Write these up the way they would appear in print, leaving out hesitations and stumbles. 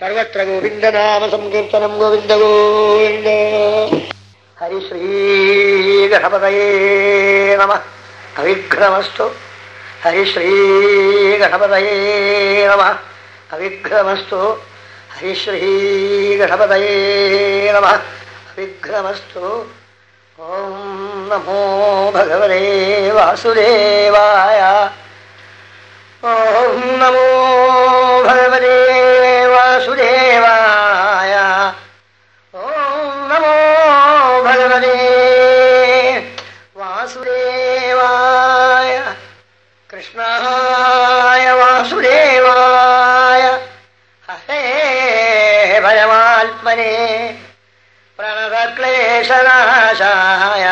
സർവത്ര ഗോവിന്ദനാമ സങ്കീർത്തനം. ഗോവിന്ദ ഗോവിന്ദ. ഹരിശ്രീ ഗണപതയേ നമഃ. അവിഘ്നമസ്തു. ഹരിശ്രീ ഗണപതയേ നമഃ. അവിഘ്നമസ്തു. ഹരിശ്രീ ഗണപതയേ നമഃ. അവിഘ്നമസ്തു. ഓം നമോ ഭഗവതേ വാസുദേവായ. ഓം നമോ ഭഗവതേ വാസുദേവായ. ഓം നമോ ഭഗവതേ വാസുദേവായ. കൃഷ്ണായ വാസുദേവായ. ഹരേ പരമാത്മനേ പ്രണതക്ലേശനാശായ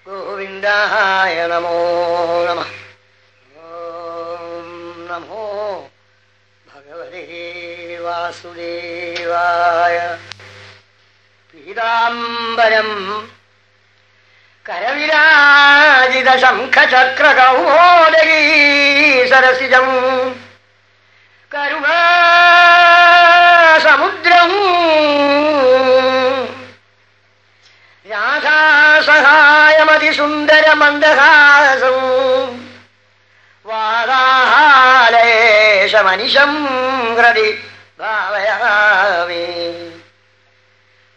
ഗോവിന്ദായ നമോ നമഃ. നമോ ഭഗവതേ വാസുദേവായ. പീതാംബരം കരവിരാജിത ശംഖചക്രകൗമോദഗീ സരസിജം കരുണാസമുദ്രം രാധാസഹായമതിസുന്ദരമന്ദഹാസം വാദാലേശമനിശം ഹൃദി ഭാവയാമി.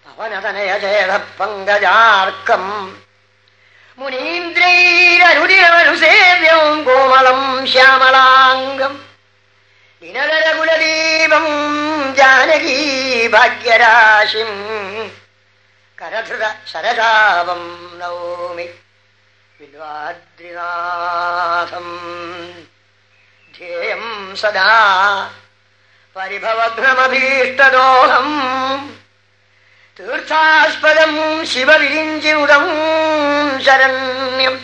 പവനതനയചേത പങ്കജാർക്കം മുനീന്ദ്രൈരനുദിനമനുസേവ്യം കോമളം ശ്യാമളാംഗം ദിനകരകുലദീപം ജാനകീ ഭാഗ്യരാശിം കരധൃത ശരജാവം നൗമി വിദ്വാദ്രിനാഥം. ധ്യേയം സദാ പരിഭവഭ്രമഭീഷ്ടദോഹം തീർത്ഥാസ്പദം ശിവവിരിഞ്ചിനുദം ശരണ്യം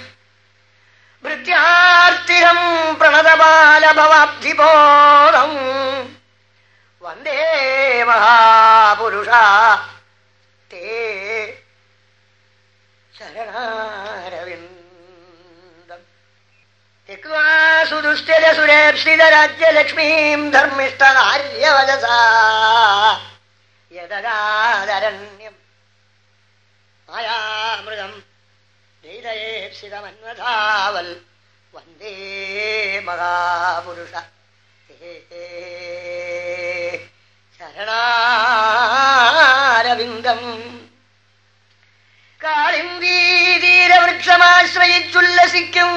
ഭൃത്യാർത്തിഹം പ്രണതബാലഭവാബ്ധിബോധം വന്ദേ മഹാപുരുഷ തേ ശരണാരവിന്ദം. സുദുസ്ഥിരസുരേപ്സിതരാജ്യലക്ഷ്മീം ധർമ്മിഷ്ഠകാര്യവചസാ യദഗാദരണ്യം മായാമൃതം ദൈതയേപ്സിതമന്വധാവൽ വന്ദേ മഹാപുരുഷ ശരണാരവിന്ദം. കാളിന്ദീതീരവൃക്ഷമാശ്രയിച്ചുല്ലസിക്കും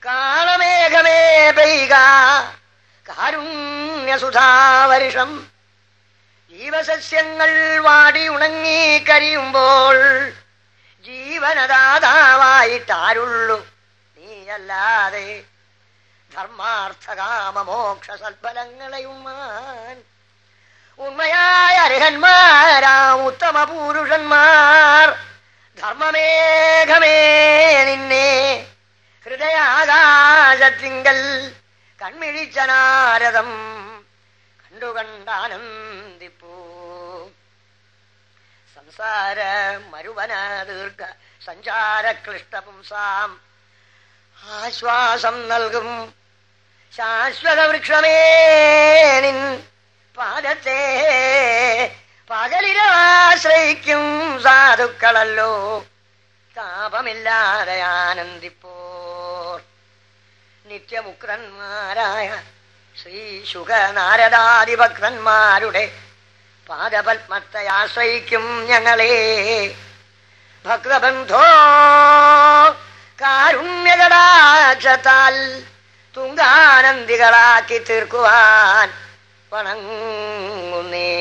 കാളമേഘമേ പെയ്ക കാരുണ്യസുധാവർഷം. ജീവസസ്യങ്ങൾ വാടി ഉണങ്ങി കരിയുമ്പോൾ ജീവനദാതാവായിട്ടാരുള്ളു നീയല്ലാതെ. ധർമാർത്ഥകാമമോക്ഷ സൽഫലങ്ങളെയുമാൻ ഉണ്മയായ അർഹന്മാരാം ഉത്തമ പുരുഷന്മാർ ധർമ്മമേഘമേ നിന്നെ ഹൃദയാകാശത്തിങ്കൽ കൺമിഴിച്ച നാരദം കണ്ടുകണ്ടാനന്ദിപ്പൂ. സംസാര മരുവന ദീർഘ സഞ്ചാര ക്ലിഷ്ടപുംസാം ആശ്വാസം നൽകും ശാശ്വത വൃക്ഷമേ നിൻ പാദത്തെ പകലിലാശ്രയിക്കും സാധുക്കളല്ലോ താപമില്ലാതെ ആനന്ദിപ്പോർ. നിത്യമുക്തന്മാരായ ശ്രീ ശുക നാരദാദി ഭക്തന്മാരുടെ പാദപത്മത്തെ ആശ്രയിക്കും ഞങ്ങളെ ഭക്തബന്ധോ കാരുണ്യകടാക്ഷത്താൽ തുങ്കാനന്ദികളാക്കി തീർക്കുവാൻ വണങ്ങുന്നേ.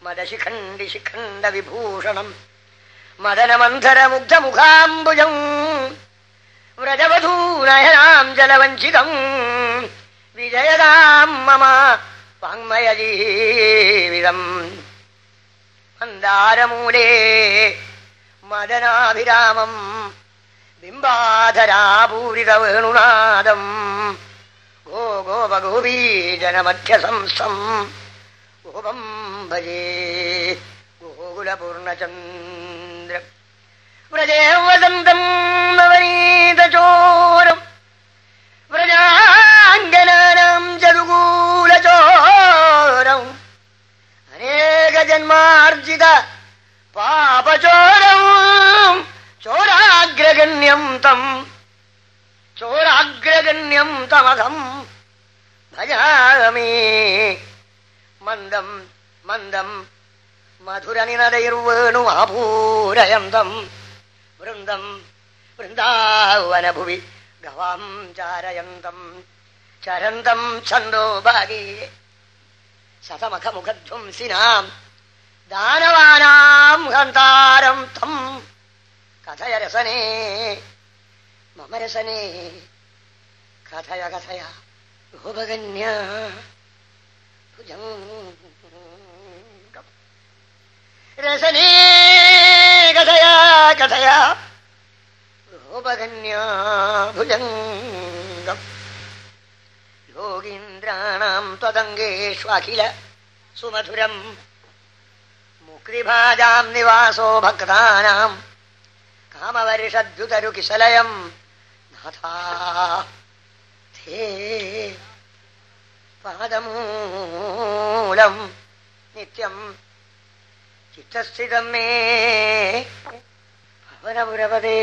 മദശിഖണ്ഡി ശിഖണ്ഡ വിഭൂഷണം മദനമന്ധരമുഗ്ധമുഖാംബുജം വ്രജവധൂനയനാം ജലവഞ്ചിതം വിജയതാം മമ വാങ്മയജീവിതം. മന്ദാരമൂലേ മദനാഭിരാമം ബിംബാധരാപൂരിത വേണുനാദം ഗോ ഗോപഗോപീജനമധ്യസംസം ഗോപം ഭജേ ഗോകുലപൂർണചന്ദ്രം. വ്രജേ വസന്തം നവനീതചോരം വ്രജാംഗനാനാം ജതുഗൂ ചോരാഗ്രഗണ്യം തമകം ഭജാമി. മന്ദം മന്ദം മധുരനിനദൈർവേണുമാപൂരയന്തം വൃന്ദം വൃന്ദാവനഭുവി ഗവാം ചാരയന്തം ചരന്തം ഛന്ദോ ഭാഗേ ശതമഖമുഖധ്വംസിനാം ദാനവാനാം ഹന്താരം തം കഥയ രസനേ മമ രസനേ കഥയ കഥയ ഗോപകന്യ ഭുജംഗം രസനേ കഥയ കഥയ ഗോപകന്യ ഭുജംഗം. യോഗീന്ദ്രാണാം ത്വദംഗേഷ്വഖില സുമധുരം മുക്തിഭാജാം നിവാസോ ഭക്താനാം കാമവർഷദ്യുതരുകിശലയം നാഥാ തേ പാദമൂലം നിത്യം ചിത്തസ്ഥിതം മേ ഭവനപുരപദേ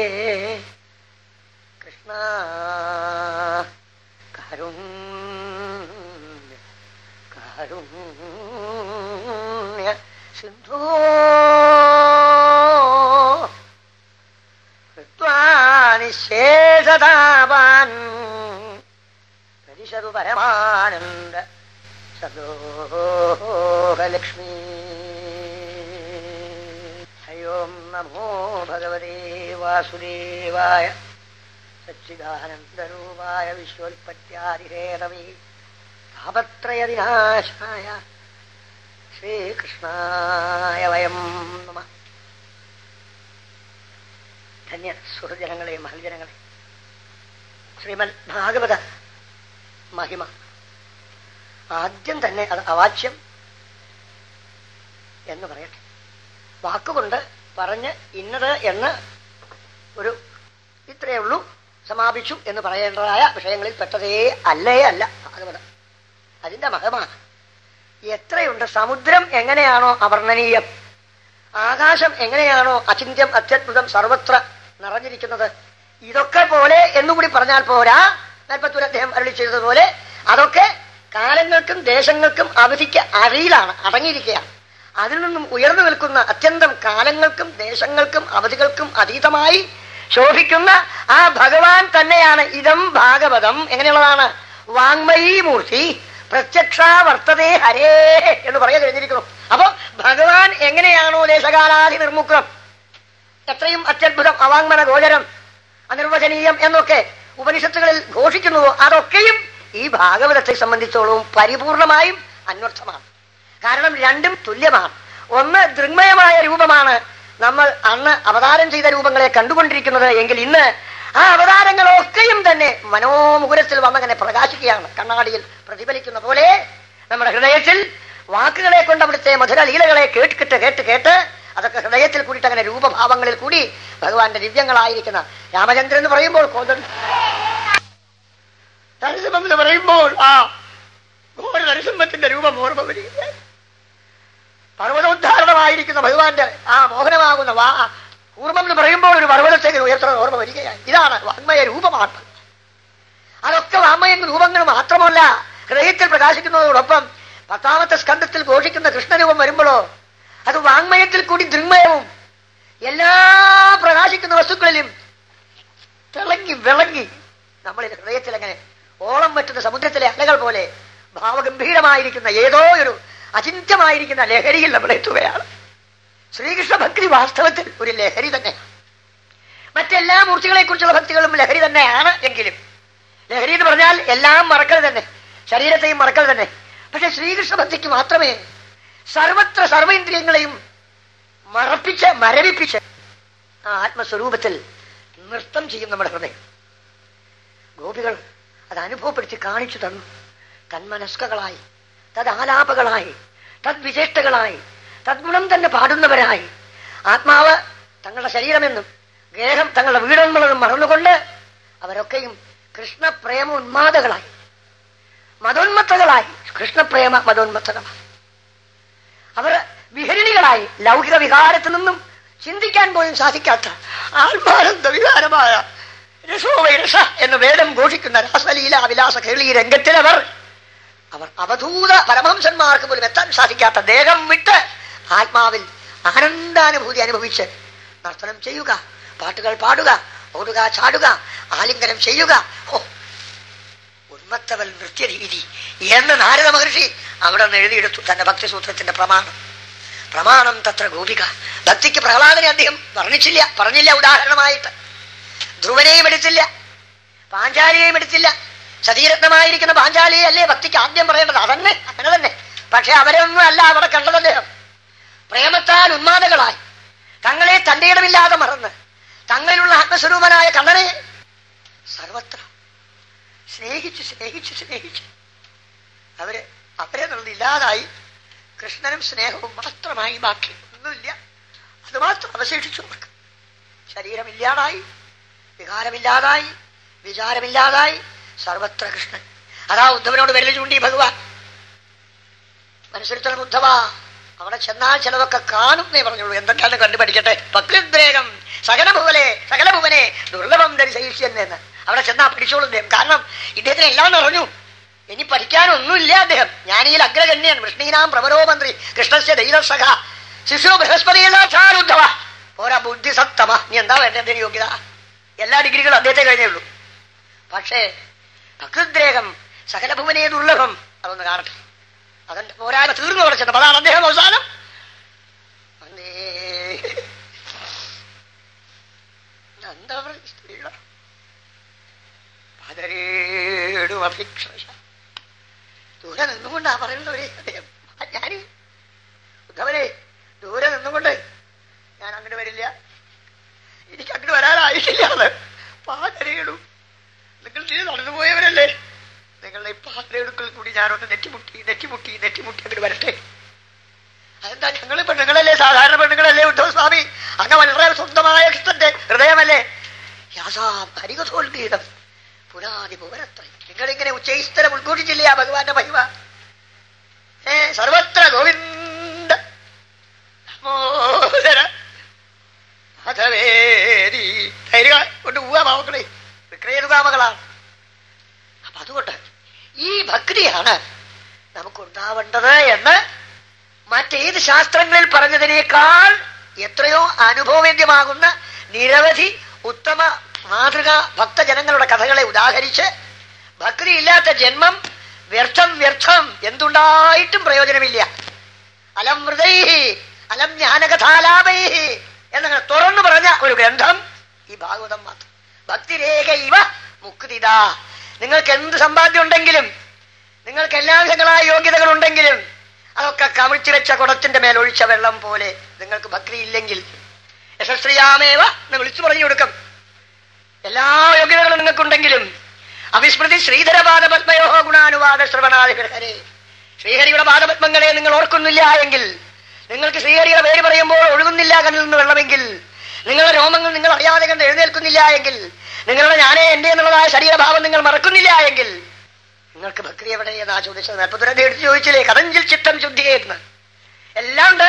കൃഷ്ണ കാരുണ്യ കാരുണ്യ സിന്ധോ നിശേഷതാപാൻ പരിശതു പരമാനന്ദ സദോഹലക്ഷ്മീ. ഹയോം നമോ ഭഗവതേ വാസുദേവായ സച്ചിദാനന്ദരൂപായ വിശ്വോൽപത്യാദിഹേതവേ താപത്രയവിനാശായ ശ്രീകൃഷ്ണായ വയം നമഃ. ധന്യ സുഹൃജനങ്ങളെ, മഹൽജനങ്ങളെ, ശ്രീമദ് ഭാഗവത മഹിമ ആദ്യം തന്നെ അത് അവാച്യം എന്ന് പറയട്ടെ. വാക്കുകൊണ്ട് പറഞ്ഞ് ഇന്നത് എന്ന് ഒരു ഇത്രയേ ഉള്ളൂ സമാപിച്ചു എന്ന് പറയേണ്ടതായ വിഷയങ്ങളിൽ പെട്ടതേ അല്ല ഭാഗവതം. അതിന്റെ മഹിമ എത്രയുണ്ട്. സമുദ്രം എങ്ങനെയാണോ അവർണ്ണനീയം, ആകാശം എങ്ങനെയാണോ അചിന്യം അത്യത്ഭുതം സർവത്ര നിറഞ്ഞിരിക്കുന്നത്, ഇതൊക്കെ പോലെ എന്നുകൂടി പറഞ്ഞാൽ പോരാ. നൽപ്പത്തൂർ അദ്ദേഹം അരുളി ചെയ്തതുപോലെ അതൊക്കെ കാലങ്ങൾക്കും ദേശങ്ങൾക്കും അവധിക്ക് അടിയിലാണ്, അടങ്ങിയിരിക്കുകയാണ്. അതിൽ നിന്നും ഉയർന്നു നിൽക്കുന്ന അത്യന്തം കാലങ്ങൾക്കും ദേശങ്ങൾക്കും അവധികൾക്കും അതീതമായി ശോഭിക്കുന്ന ആ ഭഗവാൻ തന്നെയാണ് ഇതം ഭാഗവതം. എങ്ങനെയുള്ളതാണ്? വാങ്മയീ മൂർത്തി പ്രത്യക്ഷ വർത്തതേ ഹരേ എന്ന് പറയാൻ കഴിഞ്ഞിരിക്കുന്നു. അപ്പൊ ഭഗവാൻ എങ്ങനെയാണോ ദേശകാലാദി നിർമുക്തം, എത്രയും അത്യത്ഭുതം, അവാങ്മന ഗോചരം, അനിർവചനീയം എന്നൊക്കെ ഉപനിഷത്തുകളിൽ ഘോഷിക്കുന്നുവോ അതൊക്കെയും ഈ ഭാഗവതത്തെ സംബന്ധിച്ചോളവും പരിപൂർണമായും അന്വർത്ഥമാണ്. കാരണം രണ്ടും തുല്യമാണ്. ഒന്ന് ദൃഗ്മയമായ രൂപമാണ് നമ്മൾ അന്ന് അവതാരം ചെയ്ത രൂപങ്ങളെ കണ്ടുകൊണ്ടിരിക്കുന്നത് എങ്കിൽ ഇന്ന് ആ അവതാരങ്ങളൊക്കെയും തന്നെ മനോമുകുരത്തിൽ വന്നങ്ങനെ പ്രകാശിക്കുകയാണ്. കണ്ണാടിയിൽ പ്രതിഫലിക്കുന്ന പോലെ നമ്മുടെ ഹൃദയത്തിൽ വാക്കുകളെ കൊണ്ട് അവിടുത്തെ മധുര ലീലകളെ കേട്ട് കേട്ട് കേട്ട് അതൊക്കെ ഹൃദയത്തിൽ കൂടിയിട്ട് അങ്ങനെ രൂപഭാവങ്ങളിൽ കൂടി ഭഗവാന്റെ ദിവ്യങ്ങളായിരിക്കുന്ന രാമചന്ദ്രൻ എന്ന് പറയുമ്പോൾ നരസിംഹം എന്ന് പറയുമ്പോൾ ആ ഘോര നരസിംഹത്തിന്റെ രൂപം ഓർമ്മ വരികയാണ്. പർവ്വതോദ്ധാരണമായിരിക്കുന്ന ഭഗവാന്റെ ആ മോഹനമാകുന്ന കൂർമ്മം എന്ന് പറയുമ്പോൾ ഒരു പർവ്വതത്തേക്ക് ഉയർത്തുന്ന ഓർമ്മ വരികയാണ്. ഇതാണ് വാങ്മയ രൂപമാണ്. അതൊക്കെ വാങ്മയ രൂപങ്ങൾ മാത്രമല്ല, ഹൃദയത്തിൽ പ്രകാശിക്കുന്നതോടൊപ്പം 10ാമത്തെ സ്കന്ധത്തിൽ ഘോഷിക്കുന്ന കൃഷ്ണരൂപം വരുമ്പോഴോ അത് വാങ്മയത്തിൽ കൂടി ദൃങ്മയവും എല്ലാ പ്രകാശിക്കുന്ന വസ്തുക്കളിലും തിളങ്ങി വിളങ്ങി നമ്മളിൽ ഹൃദയത്തിൽ അങ്ങനെ ഓളം പറ്റുന്ന സമുദ്രത്തിലെ അലകൾ പോലെ ഭാവഗംഭീരമായിരിക്കുന്ന ഏതോ ഒരു അചിന്ത്യമായിരിക്കുന്ന ലഹരിയിൽ നമ്മൾ എത്തുകയാണ്. ശ്രീകൃഷ്ണ ഭക്തി വാസ്തവത്തിൽ ഒരു ലഹരി തന്നെയാണ്. മറ്റെല്ലാ മൂർത്തികളെ കുറിച്ചുള്ള ഭക്തികളും ലഹരി തന്നെയാണ്. എങ്കിലും ലഹരി എന്ന് പറഞ്ഞാൽ എല്ലാം മറക്കൽ തന്നെ, ശരീരത്തെയും മറക്കൽ തന്നെ. പക്ഷെ ശ്രീകൃഷ്ണ ഭക്തിക്ക് മാത്രമേ സർവത്ര സർവേന്ദ്രിയങ്ങളെയും മരവിപ്പിച്ച് ആ ആത്മസ്വരൂപത്തിൽ നൃത്തം ചെയ്യും നമ്മുടെ ഹൃദയം. ഗോപികൾ അത് അനുഭവപ്പെടുത്തി കാണിച്ചു തന്നു. തന്മനസ്കകളായി, തദാലാപകളായി, തദ്വിശേഷ്ടകളായി, തദ്ഗുണം തന്നെ പാടുന്നവരായി, ആത്മാവ് തങ്ങളുടെ ശരീരമെന്നും ഗേഹം തങ്ങളുടെ വീടെന്നുള്ളതും മറന്നുകൊണ്ട് അവരൊക്കെയും കൃഷ്ണപ്രേമ ഉന്മാദകളായി, മതോന്മത്തകളായി, കൃഷ്ണപ്രേമ മതോന്മത്തകളായി. അവർ വിഹരിണികളായി, ലൗകിക വികാരത്തിൽ നിന്നും ചിന്തിക്കാൻ പോലും സാധിക്കാത്ത ആത്മാനന്ദ വികാരമായ രസോവൈരസ എന്ന് വേദം ഘോഷിക്കുന്ന രാസലീല വിലാസ കേളി രംഗത്തിൽ അവർ അവധൂത പരമഹംസന്മാർക്ക് പോലും എത്താൻ സാധിക്കാത്ത ദേഹം വിട്ട് ആത്മാവിൽ ആനന്ദാനുഭൂതി അനുഭവിച്ച് നർത്തനം ചെയ്യുക, പാട്ടുകൾ പാടുക, ഓടുക, ചാടുക, ആലിംഗനം ചെയ്യുക. ഉന്മത്തവൽ നൃത്യരീതി എന്ന് നാരദ മഹർഷി അവിടെ നിന്ന് എഴുതിയെടുത്തു തന്റെ ഭക്തിസൂത്രത്തിന്റെ പ്രമാണം തത്ര ഗോപിക. ഭക്തിക്ക് പ്രഹ്ലാദനെ അദ്ദേഹം പറഞ്ഞില്ല ഉദാഹരണമായിട്ട്. ധ്രുവനെയും എടുത്തില്ല, പാഞ്ചാലിയെയും എടുത്തില്ല. സതീരത്നമായിരിക്കുന്ന പാഞ്ചാലിയെ അല്ലേ ഭക്തിക്ക് ആദ്യം പറയേണ്ടത്? അതന്നെ, അങ്ങനെ തന്നെ. പക്ഷെ അവരൊന്നും അല്ല അവിടെ കണ്ടത്. അദ്ദേഹം പ്രേമത്താൽ ഉന്മാദകളായി തങ്ങളെ തന്റെ ഇടമില്ലാതെ മറന്ന് തങ്ങളിലുള്ള ആത്മസ്വരൂപനായ കണ്ണനെ സർവത്ര സ്നേഹിച്ച് അവരെ ഇല്ലാതായി. കൃഷ്ണനും സ്നേഹവും മാത്രമായി ബാക്കി ഒന്നുമില്ല. അത് മാത്രം അവശേഷിച്ചു. അവർക്ക് ശരീരമില്ലാതായി, വികാരമില്ലാതായി, വിചാരമില്ലാതായി, സർവത്ര കൃഷ്ണൻ. അതാ ഉദ്ധവനോട് വിരൽ ചൂണ്ടി ഭഗവാൻ. മനസ്സിരുത്തണം ഉദ്ധവ, അവിടെ ചെന്നാൽ ചിലതൊക്കെ കാണും എന്നേ പറഞ്ഞോളൂ. എന്തൊക്കെയാണ് കണ്ടുപഠിക്കട്ടെ. ഭക്തിദ്വേഗം സകലഭുവനെ ദുർലഭം ധരിശയിഷ്യൻ എന്ന് അവിടെ ചെന്നാ പഠിച്ചോളൂ അദ്ദേഹം. കാരണം ഇദ്ദേഹത്തിന് എല്ലാം നിറഞ്ഞു, ഇനി പഠിക്കാനൊന്നുമില്ല. അദ്ദേഹം ജ്ഞാനിയിൽ അഗ്രഗണ്യൻ, വൃഷ്ണീനാം പ്രവരോമന്ത്രി, കൃഷ്ണസ്യ ധൈരസഖ, ശിശു ബൃഹസ്പതിയുദ്ധവ. പോരാ ബുദ്ധിസത്തമ. നീ എന്താ വേണ്ടതിന് യോഗ്യത? എല്ലാ ഡിഗ്രികളും അദ്ദേഹത്തെ കഴിഞ്ഞേ. പക്ഷേ ഭക്തിദ്വേഗം സകലഭുവനെ ദുർലഭം അതൊന്ന് കാണട്ടെ. അതിന്റെ പോരായ്മ തീർന്നു കുറച്ചത്. അതാണ് അദ്ദേഹം അവസാനം എന്താ സ്ത്രീകള ദൂരെ നിന്നുകൊണ്ടാ പറയുന്നവരെ അദ്ദേഹം. ഞാൻ ഉദ്ധവനെ ദൂരെ നിന്നുകൊണ്ട് ഞാൻ അങ്ങോട്ട് വരില്ല, എനിക്ക് അങ്ങോട്ട് വരാനായിട്ടില്ല. അത് പാതരയിടും. നിങ്ങൾ നടന്നു പോയവരല്ലേ, നിങ്ങളുടെ ഈ പാതരയെടുക്കൽ കൂടി ഞാനൊന്ന് നെറ്റിമുട്ടി അങ്ങോട്ട് വരട്ടെ. അതെന്താ? ഞങ്ങൾ പെണ്ണുങ്ങളല്ലേ, സാധാരണ പെണ്ണുങ്ങളല്ലേ ഉദ്ധവ സ്വാമി? അങ്ങ് വളരെ സ്വന്തമായ കൃഷ്ണന്റെ ഹൃദയമല്ലേ? യാസാം ഹരികഥോൽഗീതം പുരാതി ഭുവനത്ര. നിങ്ങളിങ്ങനെ ഉച്ചൈസ്തരം ഉദ്ഘോഷിച്ചില്ലേ ആ ഭഗവാന്റെ മഹിമ? സർവത്ര ഗോവിന്ദ മോദര മാധവേരി ധൈര്യ കൊണ്ട് പോവാ പാവങ്ങളെ, വിക്രയരുതാമകളാണ്. അപ്പൊ അതുകൊണ്ട് ഈ ഭക്തിയാണ് നമുക്കുണ്ടാവേണ്ടത് എന്ന് മറ്റേത് ശാസ്ത്രങ്ങളിൽ പറഞ്ഞതിനേക്കാൾ എത്രയോ അനുഭവവേദ്യമാകുന്ന നിരവധി ഉത്തമ മാതൃക ഭക്തജനങ്ങളുടെ കഥകളെ ഉദാഹരിച്ച് ഭക്തിയില്ലാത്ത ജന്മം വ്യർത്ഥം, എന്തുണ്ടായിട്ടും പ്രയോജനമില്ല. അലം ഹൃദൈഹി അലം ജ്ഞാനകഥാലാപൈഹി എന്നങ്ങനെ തുറന്നു പറഞ്ഞ ഒരു ഗ്രന്ഥം ഈ ഭാഗവതം മാത്രം. ഭക്തിരേഖ ഇവ മുക്തിദ. നിങ്ങൾക്ക് എന്ത് സമ്പാദ്യം ഉണ്ടെങ്കിലും, നിങ്ങൾക്ക് എല്ലാ വിധങ്ങളായ യോഗ്യതകളുണ്ടെങ്കിലും, അതൊക്കെ കമിഴ്ത്തി വെച്ച കുടത്തിന്റെ മേലൊഴിച്ച വെള്ളം പോലെ നിങ്ങൾക്ക് ഭക്തി ഇല്ലെങ്കിൽ യശസ്ത്രീയാമേവ എന്ന് വിളിച്ചു പറഞ്ഞു കൊടുക്കും. എല്ലാ യോഗ്യതകളും നിങ്ങൾക്കുണ്ടെങ്കിലും അവിസ്മൃതി ശ്രീധര പാദപത്മയോ ഗുണാനുവാദ ശ്രവണാദിഹരെ, ശ്രീഹരിയുടെ പാദപത്മങ്ങളെ നിങ്ങൾ ഓർക്കുന്നില്ല എങ്കിൽ, നിങ്ങൾക്ക് ശ്രീഹരിയുടെ പേര് പറയുമ്പോൾ ഒഴുകുന്നില്ല കണ്ണിൽ നിന്ന് വെള്ളമെങ്കിൽ, നിങ്ങളുടെ രോമങ്ങൾ നിങ്ങൾ അറിയാതെ കണ്ട് എഴുന്നേൽക്കുന്നില്ല എങ്കിൽ, നിങ്ങളുടെ ഞാനേ എന്റെ എന്നുള്ളതായ ശരീരഭാവം നിങ്ങൾ മറക്കുന്നില്ല എങ്കിൽ നിങ്ങൾക്ക് ഭക്തി എവിടെ എന്നാ ചോദിച്ചത്. അപ്പൊ ദുരന്ത എടുത്ത് ചോദിച്ചില്ലേ, കഥഞ്ചിൽ ചിത്തം ശുദ്ധിയെന്ന്. എല്ലാം ഉണ്ട്,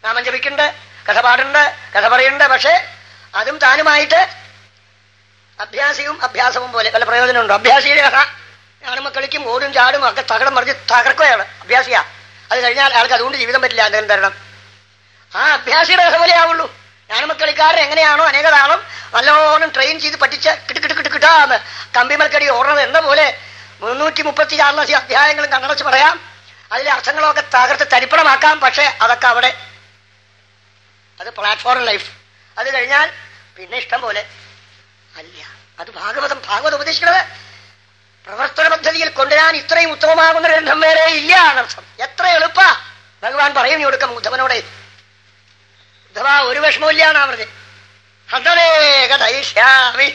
നാമം ജപിക്കുന്നുണ്ട്, കഥ പാടുന്നുണ്ട്, കഥ പറയുന്നുണ്ട്. പക്ഷെ അതും താനുമായിട്ട് അഭ്യാസവും പോലെ വല്ല പ്രയോജനമുണ്ടോ? അഭ്യാസിയുടെ കഥ ഞാനും കളിക്കും, ഓടും ചാടും ഒക്കെ തകടം മറിഞ്ഞ് തകർക്കുകയാണ്. അഭ്യാസിയാ. അത് കഴിഞ്ഞാൽ അയാൾക്ക് അതുകൊണ്ട് ജീവിതം പറ്റില്ല. എന്തെങ്കിലും തരണം. ആ അഭ്യാസിയുടെ കഥ പോലെ ആവുള്ളൂ. ഞാനും കളിക്കാരൻ എങ്ങനെയാണോ അനേക താളം നല്ലോണം ട്രെയിൻ ചെയ്ത് പഠിച്ച് കിട്ടാന്ന് കമ്പിമൽക്കടി ഓടുന്നത് എന്ന പോലെ 334 അധ്യായങ്ങളും കണ്ണടച്ച് പറയാം. അതിലെ അർത്ഥങ്ങളൊക്കെ തകർത്ത് തരിപ്പണമാക്കാം. പക്ഷെ അതൊക്കെ അവിടെ, അത് പ്ലാറ്റ്ഫോം ലൈഫ്. അത് കഴിഞ്ഞാൽ പിന്നെ ഇഷ്ടം പോലെ അല്ല. അത് ഭാഗവതം ഉപദേശിക്കുന്നത് പ്രവർത്തന പദ്ധതിയിൽ കൊണ്ടുവരാൻ ഇത്രയും ഉത്തമമാകുന്ന ഗ്രന്ഥം വേറെ ഇല്ല എന്നർത്ഥം. എത്ര എളുപ്പ ഭഗവാൻ പറയുന്നു കൊടുക്കാം ഉദ്ധവനോടെ. ഉദ്ധവ ഒരു വിഷമമില്ല എന്നാ പറഞ്ഞത്. ഹതവേഗതൈഷ്യാമി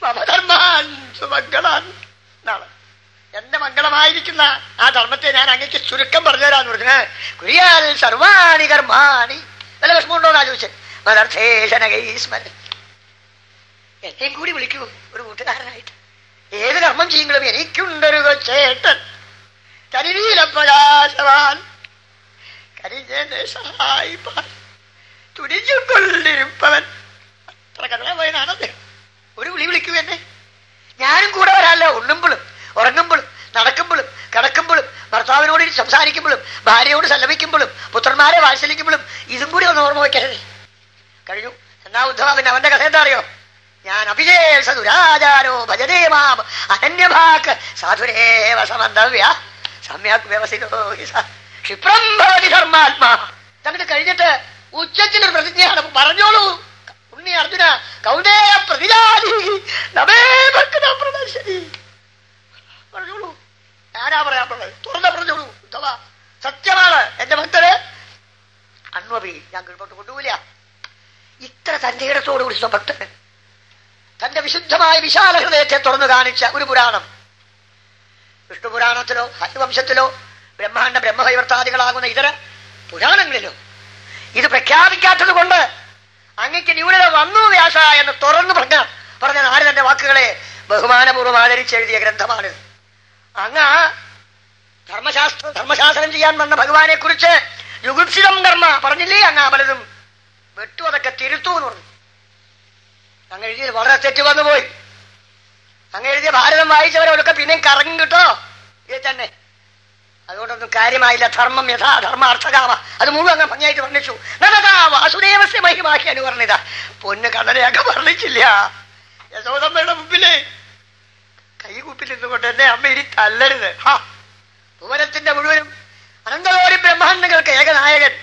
മമധർമാൻ സുമംഗളാൻ എന്നാണ്. എന്റെ മംഗളമായിരിക്കുന്ന ആ ധർമ്മത്തെ ഞാൻ അങ്ങേക്ക് ചുരുക്കം പറഞ്ഞുതരാന്ന് പറഞ്ഞു. കുര്യാൽ സർവാണി കർമാണി. വല്ല വിഷമമുണ്ടോന്നാ ചോദിച്ചത്. മദർത്ഥേശനകൈസ്മരൻ. എന്നെയും കൂടി വിളിക്കൂ ഒരു കൂട്ടുകാരനായിട്ട്. ഏത് കർമ്മം ചെയ്യുമ്പോഴും എനിക്കുണ്ടൊരു ചേട്ടൻ കരിനീലപ്രകാശവാൻ കരിഞ്ഞെ സഹായിപ്പാൻ തുനിഞ്ഞുകൊണ്ടിരിപ്പവൻ. അത്ര കഥ പോയതാണ് അദ്ദേഹം. ഒരു വിളി വിളിക്കൂ എന്നെ, ഞാനും കൂടെ വരാമല്ലോ. ഉണ്ണുമ്പോഴും ഉറങ്ങുമ്പോഴും നടക്കുമ്പോഴും കിടക്കുമ്പോഴും ഭർത്താവിനോട് സംസാരിക്കുമ്പോഴും ഭാര്യയോട് സല്ലപിക്കുമ്പോഴും പുത്രന്മാരെ വാത്സലിക്കുമ്പോഴും ഇതും കൂടി ഒന്ന് ഓർമ്മ വയ്ക്കരുത്. കഴിഞ്ഞു. എന്നാ ഉദ്ധവ പിന്നെ അവന്റെ കഥ എന്താ അറിയോ? ഞാൻ അഭിജേഷ ദുരാചാരോ ഭജതേ മാം അനന്യഭാക് സാധുരേവ സമന്തവ്യ സമ്യക് വ്യവസിതോ ക്ഷിപ്രം ഭവതി ധർമാത്മാ. തങ്ങോട്ട് കഴിഞ്ഞിട്ട് ഉച്ചത്തിനൊരു പ്രതിജ്ഞയാണ്. പറഞ്ഞോളൂ ഉണ്ണി അർജുന, കൗന്ദേയ പ്രതിജാതി നമേ ഭക്തം പ്രദർശനി. പറഞ്ഞോളൂ, ഞാനാ പറയാൻ പറഞ്ഞത്, തുറന്ന പറഞ്ഞോളൂ. ഉദ്ധവ സത്യമാണ്, എന്റെ ഭക്തര് അൺവപി ഞാൻ കീഴ്പോട്ട് കൊണ്ടുപോയില്ല. ഇത്ര തന്റെ ഇടത്തോടുകൂടി സ്വഭക്തന് തന്റെ വിശുദ്ധമായ വിശാല ഹൃദയത്തെ തുറന്നു കാണിച്ച ഒരു പുരാണം വിഷ്ണു പുരാണത്തിലോ ഹരിവംശത്തിലോ ബ്രഹ്മാണ്ഡ ബ്രഹ്മവൈവർത്താദികളാകുന്ന ഇതര പുരാണങ്ങളിലോ ഇത് പ്രഖ്യാപിക്കാത്തത് കൊണ്ട് അങ്ങക്ക് ന്യൂനത വന്നു വ്യാസ എന്ന് തുറന്നു പറഞ്ഞ നാരദന്റെ വാക്കുകളെ ബഹുമാനപൂർവ്വം ആദരിച്ചെഴുതിയ ഗ്രന്ഥമാണിത്. അങ്ങ് ധർമ്മശാസ്ത്രം ചെയ്യാൻ വന്ന ഭഗവാനെ കുറിച്ച് യുഗുപ്സിതം കർമ്മ പറഞ്ഞില്ലേ? അങ്ങ് പലതും വെട്ടു, അതൊക്കെ തിരുത്തു എന്ന് പറഞ്ഞു. അങ്ങ് എഴുതിയത് വളരെ തെറ്റ് വന്നുപോയി. അങ്ങ് എഴുതിയ ഭാരതം വായിച്ചവരൊക്കെ പിന്നെയും കറങ്ങും കിട്ടോ ഇത് തന്നെ. അതുകൊണ്ടൊന്നും കാര്യമായില്ല. ധർമ്മം യഥാ ധർമ്മ അർത്ഥകാമ അത് മുഴുവൻ അങ്ങ് ഭംഗിയായിട്ട് വർണ്ണിച്ചു. വാസുദേവസ്യ മഹിമാക്കി അനുവർണിത. പൊന്ന് കണ്ണനെയൊക്കെ വർണ്ണിച്ചില്ല. യശോദമ്മയുടെ മുമ്പില് കൈകൂപ്പിൽ നിന്നുകൊണ്ട് എന്നെ അമ്മ ഇനി തല്ലരുത്. ഭുവനത്തിന്റെ മുഴുവനും അനന്തകോടി ബ്രഹ്മാണ്ടങ്ങൾക്ക് ഏകനായകൻ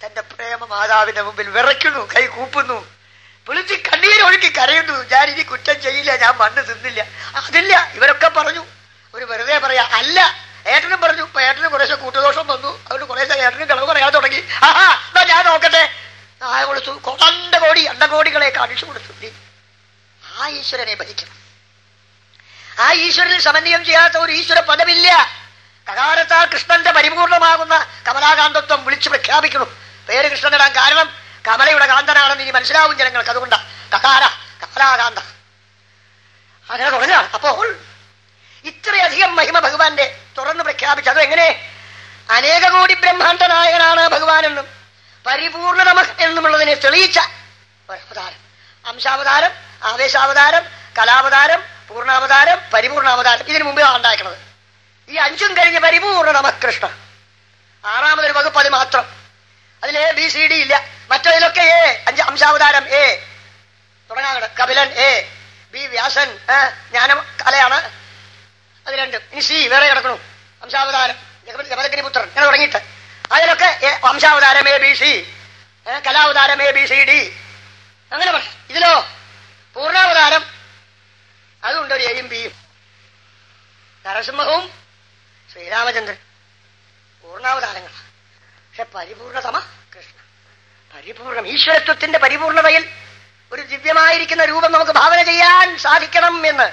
തന്റെ പ്രേമ മാതാവിന്റെ മുമ്പിൽ വിറയ്ക്കുന്നു, കൈ കൂപ്പുന്നു, വിളിച്ച് കണ്ണീരൊഴുക്കി കരയുന്നു. ഞാൻ ഇനി കുറ്റം ചെയ്യില്ല, ഞാൻ മണ്ണ് തിന്നില്ല. അതില്ല, ഇവരൊക്കെ പറഞ്ഞു. ഒരു വെറുതെ പറയാ അല്ല. ഏട്ടനും പറഞ്ഞു. ഇപ്പൊ ഏട്ടന് കുറേശ്ശെ കൂട്ടുദോഷം വന്നു. അതുകൊണ്ട് കുറേശ്ശെ ഏട്ടനും കളവ് പറയാൻ തുടങ്ങി. എന്നാ ഞാൻ നോക്കട്ടെ. നായ കൊടുത്തു, അണ്ടകോടികളെ കാണിച്ചു കൊടുത്തു. ആ ഈശ്വരനെ ഭരിക്കണം. ആ ഈശ്വരനിൽ സമന്വയം ചെയ്യാത്ത ഒരു ഈശ്വര പദമില്ല. കകാരത്താൽ കൃഷ്ണന്റെ പരിപൂർണമാകുന്ന കമലാകാന്തത്വം വിളിച്ചു പ്രഖ്യാപിക്കണം. പേര് കൃഷ്ണനിടാൻ കാരണം കമലയുടെ കാന്തനാണെന്ന് ഇനി മനസ്സിലാവും ജനങ്ങൾക്ക്. അതുകൊണ്ടാ കമലാകാന്ത അങ്ങനെ തുടങ്ങാണ്. അപ്പോൾ ഇത്രയധികം മഹിമ ഭഗവാന്റെ തുറന്നു പ്രഖ്യാപിച്ചു. അതെങ്ങനെ? അനേക കോടി ബ്രഹ്മാണ്ഡ നായകനാണ് ഭഗവാനെന്നും പരിപൂർണതമ എന്നുമുള്ളതിനെ തെളിയിച്ച ഒരവതാരം. അംശാവതാരം, ആവേശാവതാരം, കലാവതാരം, പൂർണ്ണാവതാരം, പരിപൂർണാവതാരം. ഇതിനു മുമ്പേ ഉണ്ടാക്കുന്നത് ഈ അഞ്ചും കഴിഞ്ഞ് പരിപൂർണതമ കൃഷ്ണ. ആറാമതൊരു വകുപ്പ് അത് മാത്രം. അതിൽ എ ബി സി ഡി ഇല്ല. മറ്റതിലൊക്കെ എ. അംശാവതാരം എ തുടങ്ങാണ്. കപിലൻ എ, ബി വ്യാസൻ ജ്ഞാനം കലയാണ്, അത് രണ്ടും. ഇനി സി വേറെ കിടക്കണു. അംശാവതാരം ജപദഗ്നിപുത്രൻ ഇങ്ങനെ തുടങ്ങിയിട്ട് അതിലൊക്കെ വംശാവതാരം എ ബി സി, കലാവതാരം എ ബി സി ഡി അങ്ങനെ പറയാം. ഇതിലോ പൂർണ്ണാവതാരം അതുകൊണ്ട് ഒരു എയും ബിയും. നരസിംഹവും ശ്രീരാമചന്ദ്രൻ പൂർണ്ണാവതാരങ്ങളാണ്. പക്ഷെ പരിപൂർണതമ കൃഷ്ണ. പരിപൂർണം ഈശ്വരത്വത്തിന്റെ പരിപൂർണതയിൽ ഒരു ദിവ്യമായിരിക്കുന്ന രൂപം നമുക്ക് ഭാവന ചെയ്യാൻ സാധിക്കണം എന്ന്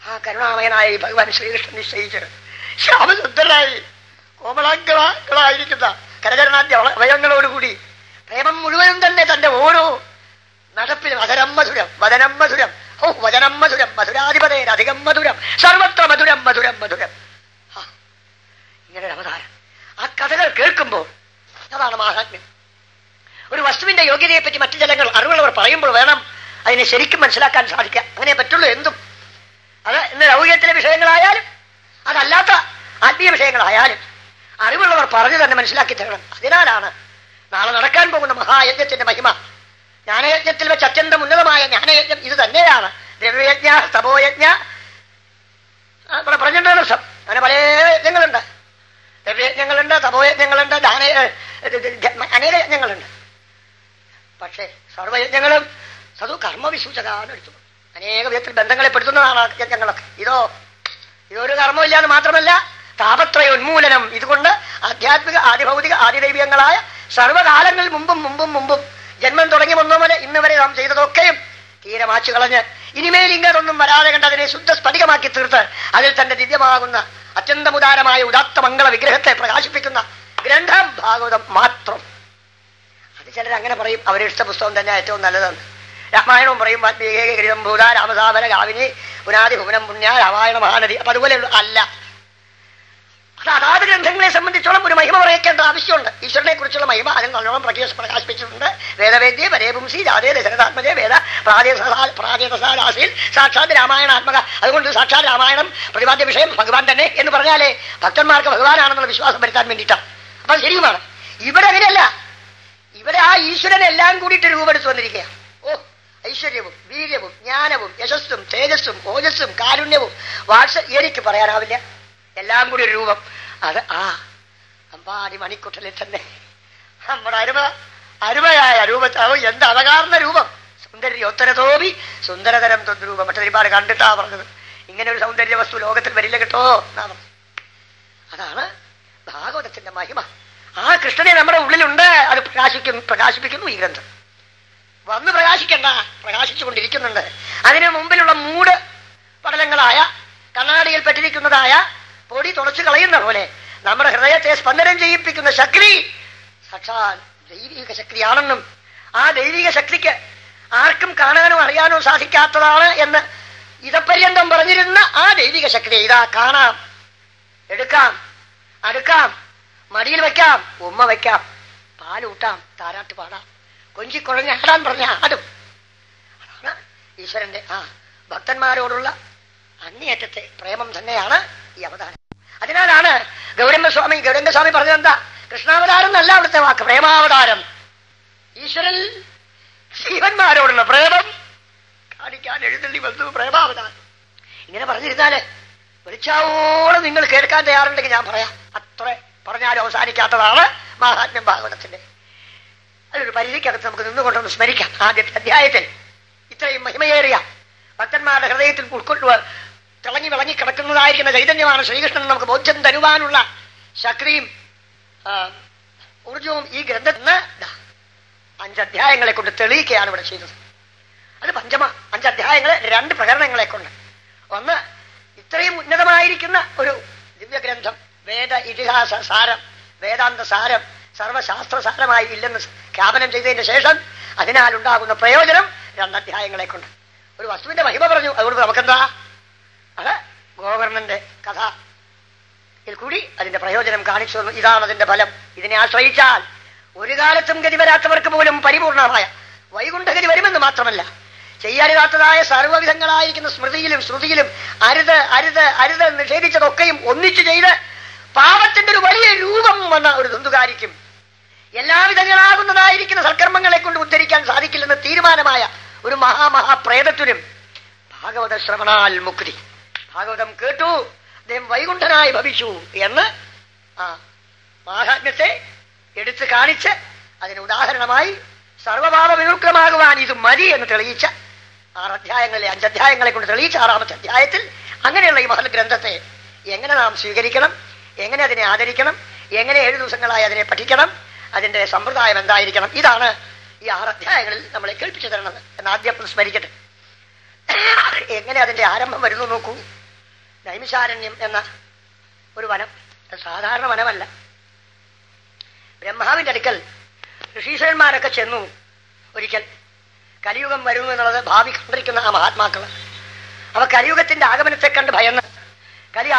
ആ കരുണാമയനായ ഭഗവാൻ ശ്രീകൃഷ്ണൻ നിശ്ചയിച്ച് ശ്യാമസുന്ദരനായി കോമളാംഗളായിരിക്കുന്ന കരചരണാദ്യ അവയവങ്ങളോടുകൂടി പ്രേമം മുഴുവനും തന്നെ തന്റെ ഓരോ നടപ്പിലും അധരം മധുരം വദനം മധുരം വചനം മധുരം മധുരാധിപതേരധികം മധുരം സർവത്ര മധുരം മധുരം മധുരം. ഇങ്ങനെ ഒരു അവതാരം. ആ കഥകൾ കേൾക്കുമ്പോൾ അതാണ് മാഹാത്മ്യം. ഒരു വസ്തുവിന്റെ യോഗ്യതയെപ്പറ്റി മറ്റു ജനങ്ങൾ അറിവുള്ളവർ പറയുമ്പോൾ വേണം അതിനെ ശരിക്കും മനസ്സിലാക്കാൻ സാധിക്കുക. അങ്ങനെ പറ്റുള്ളൂ എന്തും. അത് ഇന്ന് ലൗകികത്തിലെ വിഷയങ്ങളായാലും അതല്ലാത്ത ആത്മീയ വിഷയങ്ങളായാലും അറിവുള്ളവർ പറഞ്ഞു തന്നെ മനസ്സിലാക്കി തരണം. അതിനാലാണ് നാളെ നടക്കാൻ പോകുന്ന മഹായജ്ഞത്തിന്റെ മഹിമ. ജ്ഞാനയജ്ഞത്തിൽ വെച്ച് അത്യന്തം ഉന്നതമായ ജ്ഞാനയജ്ഞം ഇത് തന്നെയാണ്. ദ്രവ്യയജ്ഞ, തപോയജ്ഞ, ഇവിടെ പറഞ്ഞിട്ടുണ്ടല്ലോ. അങ്ങനെ പല യജ്ഞങ്ങളുണ്ട്. ദ്രവ്യയജ്ഞങ്ങളുണ്ട്, തപോയജ്ഞങ്ങളുണ്ട്, അനേക യജ്ഞങ്ങളുണ്ട്. പക്ഷേ സർവയജ്ഞങ്ങളും സതു കർമ്മവിസൂചകാന്ന് എടുത്തു. അനേക വിധത്തിൽ ബന്ധങ്ങളെ പെടുത്തുന്നതാണ് യജ്ഞങ്ങളൊക്കെ. ഇതൊരു കർമ്മമില്ലാന്ന് മാത്രമല്ല താപത്രയ ഉന്മൂലനം. ഇതുകൊണ്ട് ആധ്യാത്മിക ആദിഭൗതിക ആദിദൈവികങ്ങളായ സർവ്വകാലങ്ങളിൽ മുമ്പും ജന്മം തുടങ്ങി വന്നു മുതൽ ഇന്ന് വരെ നാം ചെയ്തതൊക്കെയും തീരെ മാച്ചു കളഞ്ഞ് ഇനിമേൽ ഇങ്ങനൊന്നും വരാതെ കണ്ട് അതിനെ ശുദ്ധ സ്ഫടികമാക്കി തീർത്ത് അതിൽ തന്റെ ദിവ്യമാകുന്ന അത്യന്തമുദാരമായ ഉദാത്ത മംഗള വിഗ്രഹത്തെ പ്രകാശിപ്പിക്കുന്ന ഗ്രന്ഥം ഭാഗവതം മാത്രം. അത് ചിലരങ്ങനെ പറയും. അവരെടുത്ത പുസ്തകം തന്നെ ഏറ്റവും നല്ലതെന്ന്. രാമായണവും പറയും വാൽമീകിം ഭൂത രാമസാമന ഗാവിനി പുനാതി ഭുവനം പുണ്യ രാമായണ മഹാനദി. അപ്പൊ അതുപോലെ അല്ല. അത് അതാത് ഗ്രന്ഥങ്ങളെ സംബന്ധിച്ചോളം ഒരു മഹിമ പറയേണ്ട ആവശ്യമുണ്ട്. ഈശ്വരനെ കുറിച്ചുള്ള മഹിമ അതിൽ നല്ലോണം പ്രകാശിപ്പിച്ചിട്ടുണ്ട്. വേദവേദ്യ പരേപുംസി ജാതേ ദശരഥാത്മജേ വേദ പ്രാചേതസാരാസിൽ സാക്ഷാത് രാമായണാത്മക. അതുകൊണ്ട് സാക്ഷാത് രാമായണം പ്രതിപാദ്യ വിഷയം ഭഗവാൻ തന്നെ എന്ന് പറഞ്ഞാലേ ഭക്തന്മാർക്ക് ഭഗവാനാണെന്നുള്ള വിശ്വാസം വരുത്താൻ വേണ്ടിയിട്ടാണ്. അപ്പൊ ശരിയുമാണ്. ഇവിടെ അങ്ങനെയല്ല. ഇവിടെ ആ ഈശ്വരൻ എല്ലാം കൂടിയിട്ട് രൂപെടുത്ത് വന്നിരിക്കുകയാണ്. ഓ, ഐശ്വര്യവും വീര്യവും ജ്ഞാനവും യശസ്സും തേജസ്സും ഓജസ്സും കാരുണ്യവും എനിക്ക് പറയാനാവില്ല. എല്ലാം കൂടി ഒരു രൂപം. അത് ആ അമ്പാടി മണിക്കുട്ടലിൽ തന്നെ നമ്മുടെ അരുമയായ രൂപത്താവും. എന്ത് അഴകാർന്ന രൂപം! സുന്ദരി ഒത്തരതോപി സുന്ദരതരം തൊദ്രൂപം. മറ്റൊരുപാട് കണ്ടിട്ടാ പറഞ്ഞത്. ഇങ്ങനെ ഒരു സൗന്ദര്യ വസ്തു ലോകത്തിൽ വരില്ല കേട്ടോ എന്നാണ്. അതാണ് ഭാഗവതത്തിന്റെ മഹിമ. ആ കൃഷ്ണനെ നമ്മുടെ ഉള്ളിലുണ്ട്. അത് പ്രകാശിപ്പിക്കുന്നു ഈ ഗ്രന്ഥം. വന്ന് പ്രകാശിക്കണ്ട, പ്രകാശിച്ചു കൊണ്ടിരിക്കുന്നുണ്ട്. അതിന് മുമ്പിലുള്ള മൂട് പടലങ്ങളായ കണ്ണാടിയിൽ പെട്ടിരിക്കുന്നതായ പൊടി തുടച്ചു കളയുന്ന പോലെ നമ്മുടെ ഹൃദയത്തെ സ്പന്ദനം ചെയ്യിപ്പിക്കുന്ന ശക്തി സാക്ഷാൽ ദൈവിക ശക്തിയാണെന്നും ആ ദൈവിക ശക്തിക്ക് ആർക്കും കാണാനോ അറിയാനോ സാധിക്കാത്തതാണ് എന്ന് ഇതപര്യന്തം പറഞ്ഞിരുന്ന ആ ദൈവിക ശക്തിയെ ഇതാ കാണാം, എടുക്കാം, അടുക്കാം, മടിയിൽ വയ്ക്കാം, ഉമ്മ വയ്ക്കാം, പാലൂട്ടാം, താരാട്ട് പാടാം, കൊഞ്ചിക്കുഴഞ്ഞ് ആടാൻ പറഞ്ഞ ആടും. അതാണ് ഈശ്വരന്റെ ആ ഭക്തന്മാരോടുള്ള അങ്ങേയറ്റത്തെ പ്രേമം തന്നെയാണ് ഈ അവതാരം. അതിനാലാണ് ഗൗരംഗസ്വാമി പറഞ്ഞതെന്താ? കൃഷ്ണാവതാരം എന്നല്ല അവിടുത്തെ വാക്ക്, പ്രേമാവതാരം. ഈശ്വരൻ ജീവന്മാരോടുള്ള പ്രേമം കാണിക്കാൻ എഴുന്നള്ളി വന്നു പ്രേമാവതാരം. ഇങ്ങനെ പറഞ്ഞിരുന്നാല് വിളിച്ചാവോളം നിങ്ങൾ കേൾക്കാൻ തയ്യാറുണ്ടെങ്കിൽ ഞാൻ പറയാം. അത്ര പറഞ്ഞാലും അവസാനിക്കാത്തതാണ് മഹാത്മ്യം ഭാഗവതത്തിന്റെ. അതൊരു പരിധിക്കകത്ത് നമുക്ക് നിന്നുകൊണ്ടൊന്ന് സ്മരിക്കാം. ആദ്യത്തെ അധ്യായത്തിൽ ഇത്രയും മഹിമയേറിയ ഭക്തന്മാരുടെ ഹൃദയത്തിൽ ഉൾക്കൊള്ളുക തിളങ്ങി വിളങ്ങി കിടക്കുന്നതായിരിക്കുന്ന ചൈതന്യമാണ് ശ്രീകൃഷ്ണൻ നമുക്ക് ബോധ്യം തരുവാനുള്ള ശക്തിയും ഊർജവും ഈ ഗ്രന്ഥത്തിന് 5 അധ്യായങ്ങളെ കൊണ്ട് തെളിയിക്കുകയാണ് ഇവിടെ ചെയ്തത്. അത് 5 അധ്യായങ്ങളെ 2 പ്രകരണങ്ങളെ കൊണ്ട്. ഒന്ന്, ഇത്രയും ഉന്നതമായിരിക്കുന്ന ഒരു ദിവ്യഗ്രന്ഥം, വേദ ഇതിഹാസ സാരം, വേദാന്ത സാരം സർവശാസ്ത്ര സാരമായി ഇല്ലെന്ന് ഖ്യാപനം ചെയ്തതിന് ശേഷം അതിനാലുണ്ടാകുന്ന പ്രയോജനം 2 അധ്യായങ്ങളെ കൊണ്ട്. ഒരു വസ്തുവിന്റെ മഹിമ പറഞ്ഞു. അതുകൊണ്ട് നമുക്കെന്താ? അത് ഗോവർണന്റെ കഥ കൂടി അതിന്റെ പ്രയോജനം കാണിച്ചു തന്നു. ഇതാണ് അതിന്റെ ഫലം. ഇതിനെ ആശ്രയിച്ചാൽ ഒരു കാലത്തും ഗതി വരാത്തവർക്ക് പോലും പരിപൂർണമായ വൈകുണ്ഠഗതി വരുമെന്ന് മാത്രമല്ല, ചെയ്യാനില്ലാത്തതായ സർവ്വവിധങ്ങളായിരിക്കുന്ന സ്മൃതിയിലും ശ്രുതിയിലും അരുത് അരുത് അരുത് നിഷേധിച്ചതൊക്കെയും ഒന്നിച്ചു ചെയ്ത് പാപത്തിന്റെ ഒരു വലിയ രൂപം വന്ന ഒരു ധുന്തുകാരിക്കും എല്ലാവിധങ്ങളാകുന്നതായിരിക്കുന്ന സൽക്കർമ്മങ്ങളെ കൊണ്ട് ഉദ്ധരിക്കാൻ സാധിക്കില്ലെന്ന് തീരുമാനമായ ഒരു മഹാപ്രേതത്തിനും ഭാഗവത ശ്രവണാൽ മുക്തി. ഭാഗവതം കേട്ടു, അദ്ദേഹം വൈകുണ്ഠനായി ഭവിച്ചു എന്ന് ആ മാഹാത്മ്യത്തെ എടുത്തു കാണിച്ച് അതിന് ഉദാഹരണമായി സർവഭാവ വിമുക്തമാകുവാൻ ഇത് മതി എന്ന് തെളിയിച്ച 6 അധ്യായങ്ങളിലെ 5 അധ്യായങ്ങളെ കൊണ്ട് തെളിയിച്ച 6ാമത്തെ അധ്യായത്തിൽ അങ്ങനെയുള്ള ഈ മഹൽ ഗ്രന്ഥത്തെ എങ്ങനെ നാം സ്വീകരിക്കണം, എങ്ങനെ അതിനെ ആദരിക്കണം, എങ്ങനെ 7 ദിവസങ്ങളായി അതിനെ പഠിക്കണം, അതിന്റെ സമ്പ്രദായം എന്തായിരിക്കണം, ഇതാണ് ഈ 6 അധ്യായങ്ങളിൽ നമ്മളെ കേൾപ്പിച്ചു തരണത് എന്നാദ്യം സ്മരിക്കട്ടെ. എങ്ങനെ അതിന്റെ ആരംഭം വരുന്നു നോക്കൂ. നൈമിഷാരണ്യം എന്ന ഒരു വനം സാധാരണ വനമല്ല. ബ്രഹ്മാവിന്റെ അടുക്കൽ ഋഷീശ്വരന്മാരൊക്കെ ചെന്നു. ഒരിക്കൽ കലിയുഗം വരുന്നു എന്നുള്ളത് ഭാവി കണ്ടിരിക്കുന്ന ആ മഹാത്മാക്കൾ അവ കലിയുഗത്തിന്റെ ആഗമനത്തെ കണ്ട് ഭയന്ന്, കലി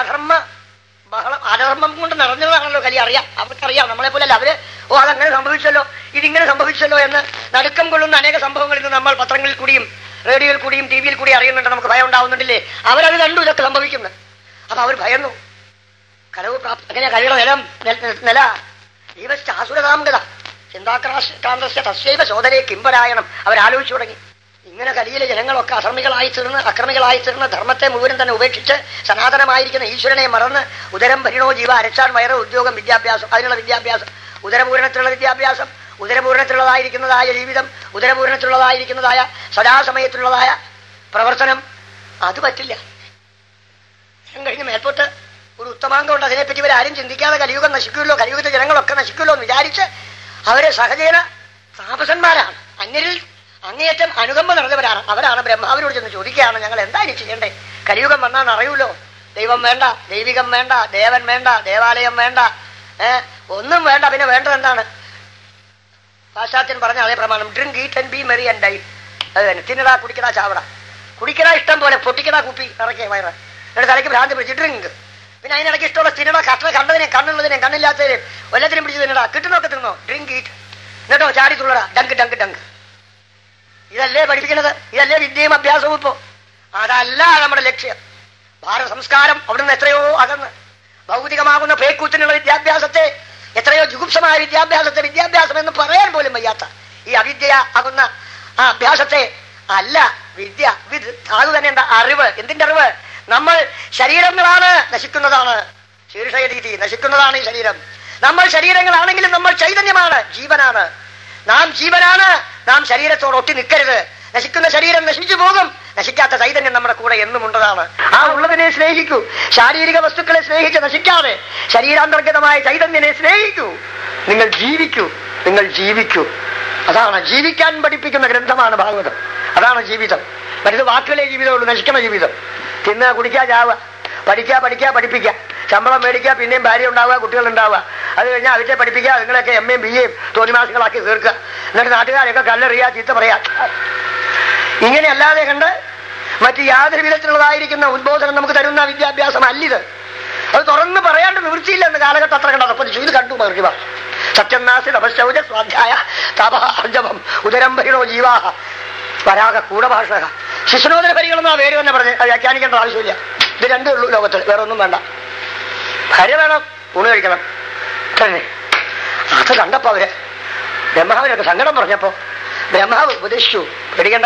അധർമ്മം കൊണ്ട് നിറഞ്ഞതാണല്ലോ കലി, അറിയാം, അവർക്കറിയാം, നമ്മളെ പോലല്ല. അവര് അതങ്ങനെ സംഭവിച്ചല്ലോ, ഇതിങ്ങനെ സംഭവിച്ചല്ലോ എന്ന് നടുക്കം കൊള്ളുന്ന അനേക സംഭവങ്ങൾ ഇന്ന് നമ്മൾ പത്രങ്ങളിൽ കൂടിയും റേഡിയോയിൽ കൂടിയും ടിവിയിൽ കൂടി അറിയുന്നുണ്ട്. നമുക്ക് ഭയം ഉണ്ടാവുന്നുണ്ടില്ലേ? അവരത് കണ്ടു ഇതൊക്കെ സംഭവിക്കുന്നത്. അപ്പൊ അവർ ഭയന്നു. കലവ് അങ്ങനെ കഴിയുടെ നില ജീവശാസുരതാംഗത ചിന്താക്രാന്തസ്യ തസ്യൈവ ചോദനേ കിംപരായണം. അവരാലോചിച്ചു തുടങ്ങി. ഇങ്ങനെ കലിയിലെ ജനങ്ങളൊക്കെ അധർമ്മികളായി തീർന്ന് ധർമ്മത്തെ മുഴുവൻ തന്നെ ഉപേക്ഷിച്ച് സനാതനമായിരിക്കുന്ന ഈശ്വരനെ മറന്ന് ഉദരം ഭരിണോ ജീവ അരച്ചാൻ വയറ് ഉദ്യോഗം വിദ്യാഭ്യാസം, അതിനുള്ള വിദ്യാഭ്യാസം, ഉദരപൂരണത്തിലുള്ള വിദ്യാഭ്യാസം, ഉദരപൂരണത്തിലുള്ളതായിരിക്കുന്നതായ ജീവിതം, ഉദരപൂരണത്തിലുള്ളതായിരിക്കുന്നതായ സദാസമയത്തിലുള്ളതായ പ്രവർത്തനം, അത് പറ്റില്ല. കഴിഞ്ഞ് മേൽപോട്ട് ഒരു ഉത്തമാംഗമുണ്ട്. അതിനെപ്പറ്റി ഇവരാരും ചിന്തിക്കാതെ കലിയുഗം നശിക്കുമല്ലോ, കലിയുഗത്തെ ജനങ്ങളൊക്കെ നശിക്കുമല്ലോ എന്ന് വിചാരിച്ച് അവരെ സഹജേന താപസന്മാരാണ്, അന്യരിൽ അങ്ങേയറ്റം അനുകമ്പ നിറഞ്ഞവരാണ്. അവരാണ് ബ്രഹ്മാവിനോട് ചെന്ന് ചോദിക്കുകയാണ്, ഞങ്ങൾ എന്തായാലും ചെയ്യണ്ടേ? കലിയുഗം വന്നാൽ അറിയൂലോ, ദൈവം വേണ്ട, ദൈവികം വേണ്ട, ദേവൻ വേണ്ട, ദേവാലയം വേണ്ട, ഒന്നും വേണ്ട, പിന്നെ വേണ്ടത് എന്താണ്? പാശ്ചാത്യൻ പറഞ്ഞ അതേ പ്രമാണം, drink, eat and be merry and die. അത് തന്നെ, തിന്നടാ, കുടിക്കടാ, ചാവട, കുടിക്കടാ ഇഷ്ടം പോലെ, പൊട്ടിക്കടാ കുപ്പി നിറയ്ക്കേ വയറ്, എന്നിട്ട് തലയ്ക്ക് ഭ്രാന്തി പിടിച്ച് ഡ്രിങ്ക്, പിന്നെ അതിനിടയ്ക്ക് ഇഷ്ടമുള്ള തിന്നണ കണ്ടതിനെ കണ്ണുള്ളതിനെ കണ്ണില്ലാത്തതിനെ എല്ലാത്തിനും പിടിച്ച് തിന്നടാ, കിട്ടുന്നൊക്കെ തിന്നോ, ഡ്രിങ്ക് ഈറ്റ്, എന്നിട്ടോ ചാടി തുള്ളടാ, ഡങ്ക് ഡങ്ക് ഡങ്ക്. ഇതല്ലേ പഠിപ്പിക്കുന്നത്? ഇതല്ലേ വിദ്യയും അഭ്യാസവും? ഇപ്പോ അതല്ല നമ്മുടെ ലക്ഷ്യം. ഭാരത സംസ്കാരം അവിടുന്ന് എത്രയോ അകന്ന് ഭൗതികമാകുന്ന പേക്കൂത്തിനുള്ള വിദ്യാഭ്യാസത്തെ, എത്രയോ ജുഗുപ്സമായ വിദ്യാഭ്യാസത്തെ വിദ്യാഭ്യാസം എന്ന് പറയാൻ പോലും വയ്യാത്ത ഈ അവിദ്യ ആകുന്ന ആ അഭ്യാസത്തെ അല്ല വിദ്യ. അത് തന്നെ എന്താ? അറിവ്. എന്തിന്റെ അറിവ്? നമ്മൾ ശരീരങ്ങളാണ്, നശിക്കുന്നതാണ്. ശീർഷയരീതി നശിക്കുന്നതാണ് ഈ ശരീരം. നമ്മൾ ശരീരങ്ങളാണെങ്കിലും നമ്മൾ ചൈതന്യമാണ്, ജീവനാണ്. നാം ജീവനാണ്. നാം ശരീരത്തോട് ഒട്ടി നിൽക്കരുത്. നശിക്കുന്ന ശരീരം നശിച്ചു പോകും, നശിക്കാത്ത ചൈതന്യം നമ്മുടെ കൂടെ എന്നും ഉണ്ടതാണ്. ആ ഉള്ളതിനെ സ്നേഹിക്കൂ. ശാരീരിക വസ്തുക്കളെ സ്നേഹിച്ച് നശിക്കാതെ ശരീരാന്തർഗതമായ ചൈതന്യനെ സ്നേഹിക്കൂ. നിങ്ങൾ ജീവിക്കൂ, നിങ്ങൾ ജീവിക്കൂ. അതാണ് ജീവിക്കാൻ പഠിപ്പിക്കുന്ന ഗ്രന്ഥമാണ് ഭാഗവതം. അതാണ് ജീവിതം. മറ്റത് വാക്കുകളെ ജീവിതമുള്ളൂ, നശിക്കുന്ന ജീവിതം. തിന്നുക, കുടിക്കുക, ചാവുക, പഠിക്കുക, പഠിപ്പിക്കുക, ശമ്പളം മേടിക്കുക, പിന്നെയും ഭാര്യ ഉണ്ടാവുക, കുട്ടികൾ ഉണ്ടാവുക. അത് കഴിഞ്ഞാൽ അവരെ പഠിപ്പിക്കുക, നിങ്ങളൊക്കെ MA BA തോന്നിമാസങ്ങളാക്കി തീർക്കുക. എന്നിട്ട് നാട്ടുകാരൊക്കെ കല്ലെറിയുക, ചീത്ത പറയാ. ഇങ്ങനെ അല്ലാതെ കണ്ട് മറ്റ് യാതൊരു വിധത്തിലുള്ളതായിരിക്കുന്ന ഉദ്ബോധനം നമുക്ക് തരുന്ന വിദ്യാഭ്യാസം അല്ലിത്. അത് തുറന്ന് പറയാണ്ട് നിവൃത്തിയില്ല എന്ന് കാലഘട്ടം അത്ര കണ്ടത്. അപ്പൊ ഇത് കണ്ടു മറിയുക. സത്യനാസി തപശൗച സ്വാധ്യായ താപർജവം ഉദരം ഭരിണോ ജീവാഹ വരാഹ കൂടഭാഷക. ശിശുനോദന പരികളെന്നാ പേര് തന്നെ പറഞ്ഞ് അത് വ്യാഖ്യാനിക്കേണ്ട ആവശ്യമില്ല. ഇത് രണ്ടേ ഉള്ളൂ ലോകത്തിൽ, വേറെ ഒന്നും വേണ്ട. ഭാര്യ വേണം, ഊണ് കഴിക്കണം, തന്നെ. അത് കണ്ടപ്പോ അവര് ബ്രഹ്മാവിനൊക്കെ സങ്കടം പറഞ്ഞപ്പോ ബ്രഹ്മാവ് ഉപദേശിച്ചു, പേടിക്കണ്ട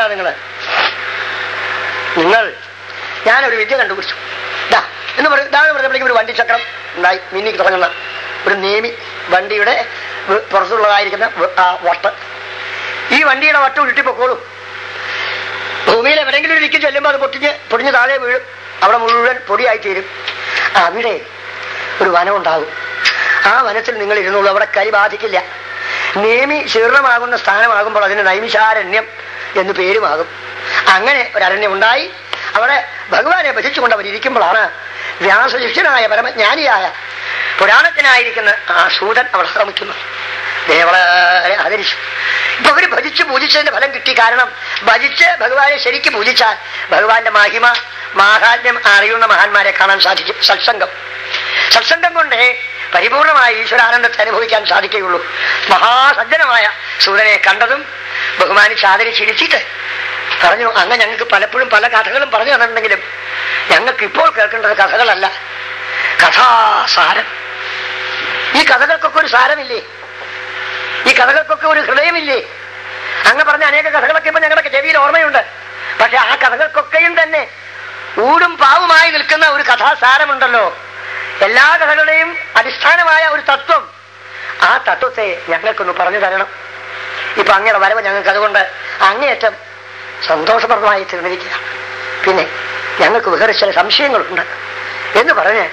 നിങ്ങൾ ഞാനൊരു വിദ്യ കണ്ടുപിടിച്ചു എന്ന് പറയും. ഇതാണ് പറഞ്ഞപ്പോഴേക്കും ഒരു വണ്ടിച്ചക്രം ഉണ്ടായി, മിന്നിക്ക് തുടങ്ങുന്ന ഒരു നേമി വണ്ടിയുടെ പുറത്തുള്ളതായിരിക്കുന്ന വട്ട്. ഈ വണ്ടിയുടെ വട്ട് ഉരുട്ടിപ്പൊക്കോളും. ഭൂമിയിൽ എവിടെയെങ്കിലും ഇരിക്കും ചെല്ലുമ്പോൾ അത് പൊടിഞ്ഞ് താഴെ വീഴും. അവിടെ മുഴുവൻ പൊടിയായി തീരും. അവിടെ ഒരു വനം ഉണ്ടാകും. ആ വനത്തിൽ നിങ്ങൾ ഇരുന്നുള്ളൂ. അവിടെ കരി ബാധിക്കില്ല. നേമി ശീർണമാകുന്ന സ്ഥാനമാകുമ്പോൾ അതിന് നൈമിഷാരണ്യം എന്ന് പേരുമാകും. അങ്ങനെ ഒരരണ്യം ഉണ്ടായി. അവിടെ ഭഗവാനെ ഭജിച്ചുകൊണ്ട് അവരിയ്ക്കുമ്പോഴാണ് വ്യാസശിഷ്യനായ പരമജ്ഞാനിയായ പുരാണത്തിനായിരിക്കുന്ന ആ സൂതൻ അവൾ ശ്രമിക്കുന്നു. ദേവളെ ആദരിച്ചു. ഇപ്പൊ അവര് ഭജിച്ച് പൂജിച്ചതിന്റെ ഫലം കിട്ടി. കാരണം ഭജിച്ച് ഭഗവാനെ ശരിക്കും പൂജിച്ചാൽ ഭഗവാന്റെ മഹിമ മാഹാത്മ്യം അറിയുന്ന മഹാന്മാരെ കാണാൻ സാധിക്കും. സത്സംഗം കൊണ്ടേ പരിപൂർണമായ ഈശ്വരാനന്ദത്തെ അനുഭവിക്കാൻ സാധിക്കുകയുള്ളൂ. മഹാസജ്ജനമായ സൂര്യനെ കണ്ടതും ബഹുമാനിച്ച് ആദരിച്ചിരുത്തിയിട്ട് പറഞ്ഞു, അങ്ങ് ഞങ്ങൾക്ക് പലപ്പോഴും പല കഥകളും പറഞ്ഞു തന്നിട്ടുണ്ടെങ്കിലും ഞങ്ങൾക്ക് ഇപ്പോൾ കേൾക്കേണ്ടത് കഥകളല്ല, കഥാസാരം. ഈ കഥകൾക്കൊക്കെ ഒരു സാരമില്ലേ? ഈ കഥകൾക്കൊക്കെ ഒരു ഹൃദയമില്ലേ? അങ്ങ് പറഞ്ഞ അനേക കഥകളൊക്കെ ഇപ്പൊ ഞങ്ങളുടെ ചെവിയിൽ ഓർമ്മയുണ്ട്. പക്ഷെ ആ കഥകൾക്കൊക്കെയും തന്നെ ഊടും പാവുമായി നിൽക്കുന്ന ഒരു കഥാസാരമുണ്ടല്ലോ. എല്ലാ കഥകളുടെയും അടിസ്ഥാനമായ ഒരു തത്വം. ആ തത്വത്തെ ഞങ്ങൾക്കൊന്ന് പറഞ്ഞു തരണം. ഇപ്പൊ അങ്ങയുടെ വരവ് ഞങ്ങൾക്ക് അതുകൊണ്ട് അങ്ങേയറ്റം സന്തോഷപ്രദമായി തീർന്നിരിക്കുകയാണ്. പിന്നെ ഞങ്ങൾക്ക് വേറെ ചില സംശയങ്ങളുണ്ട് എന്ന് പറഞ്ഞ്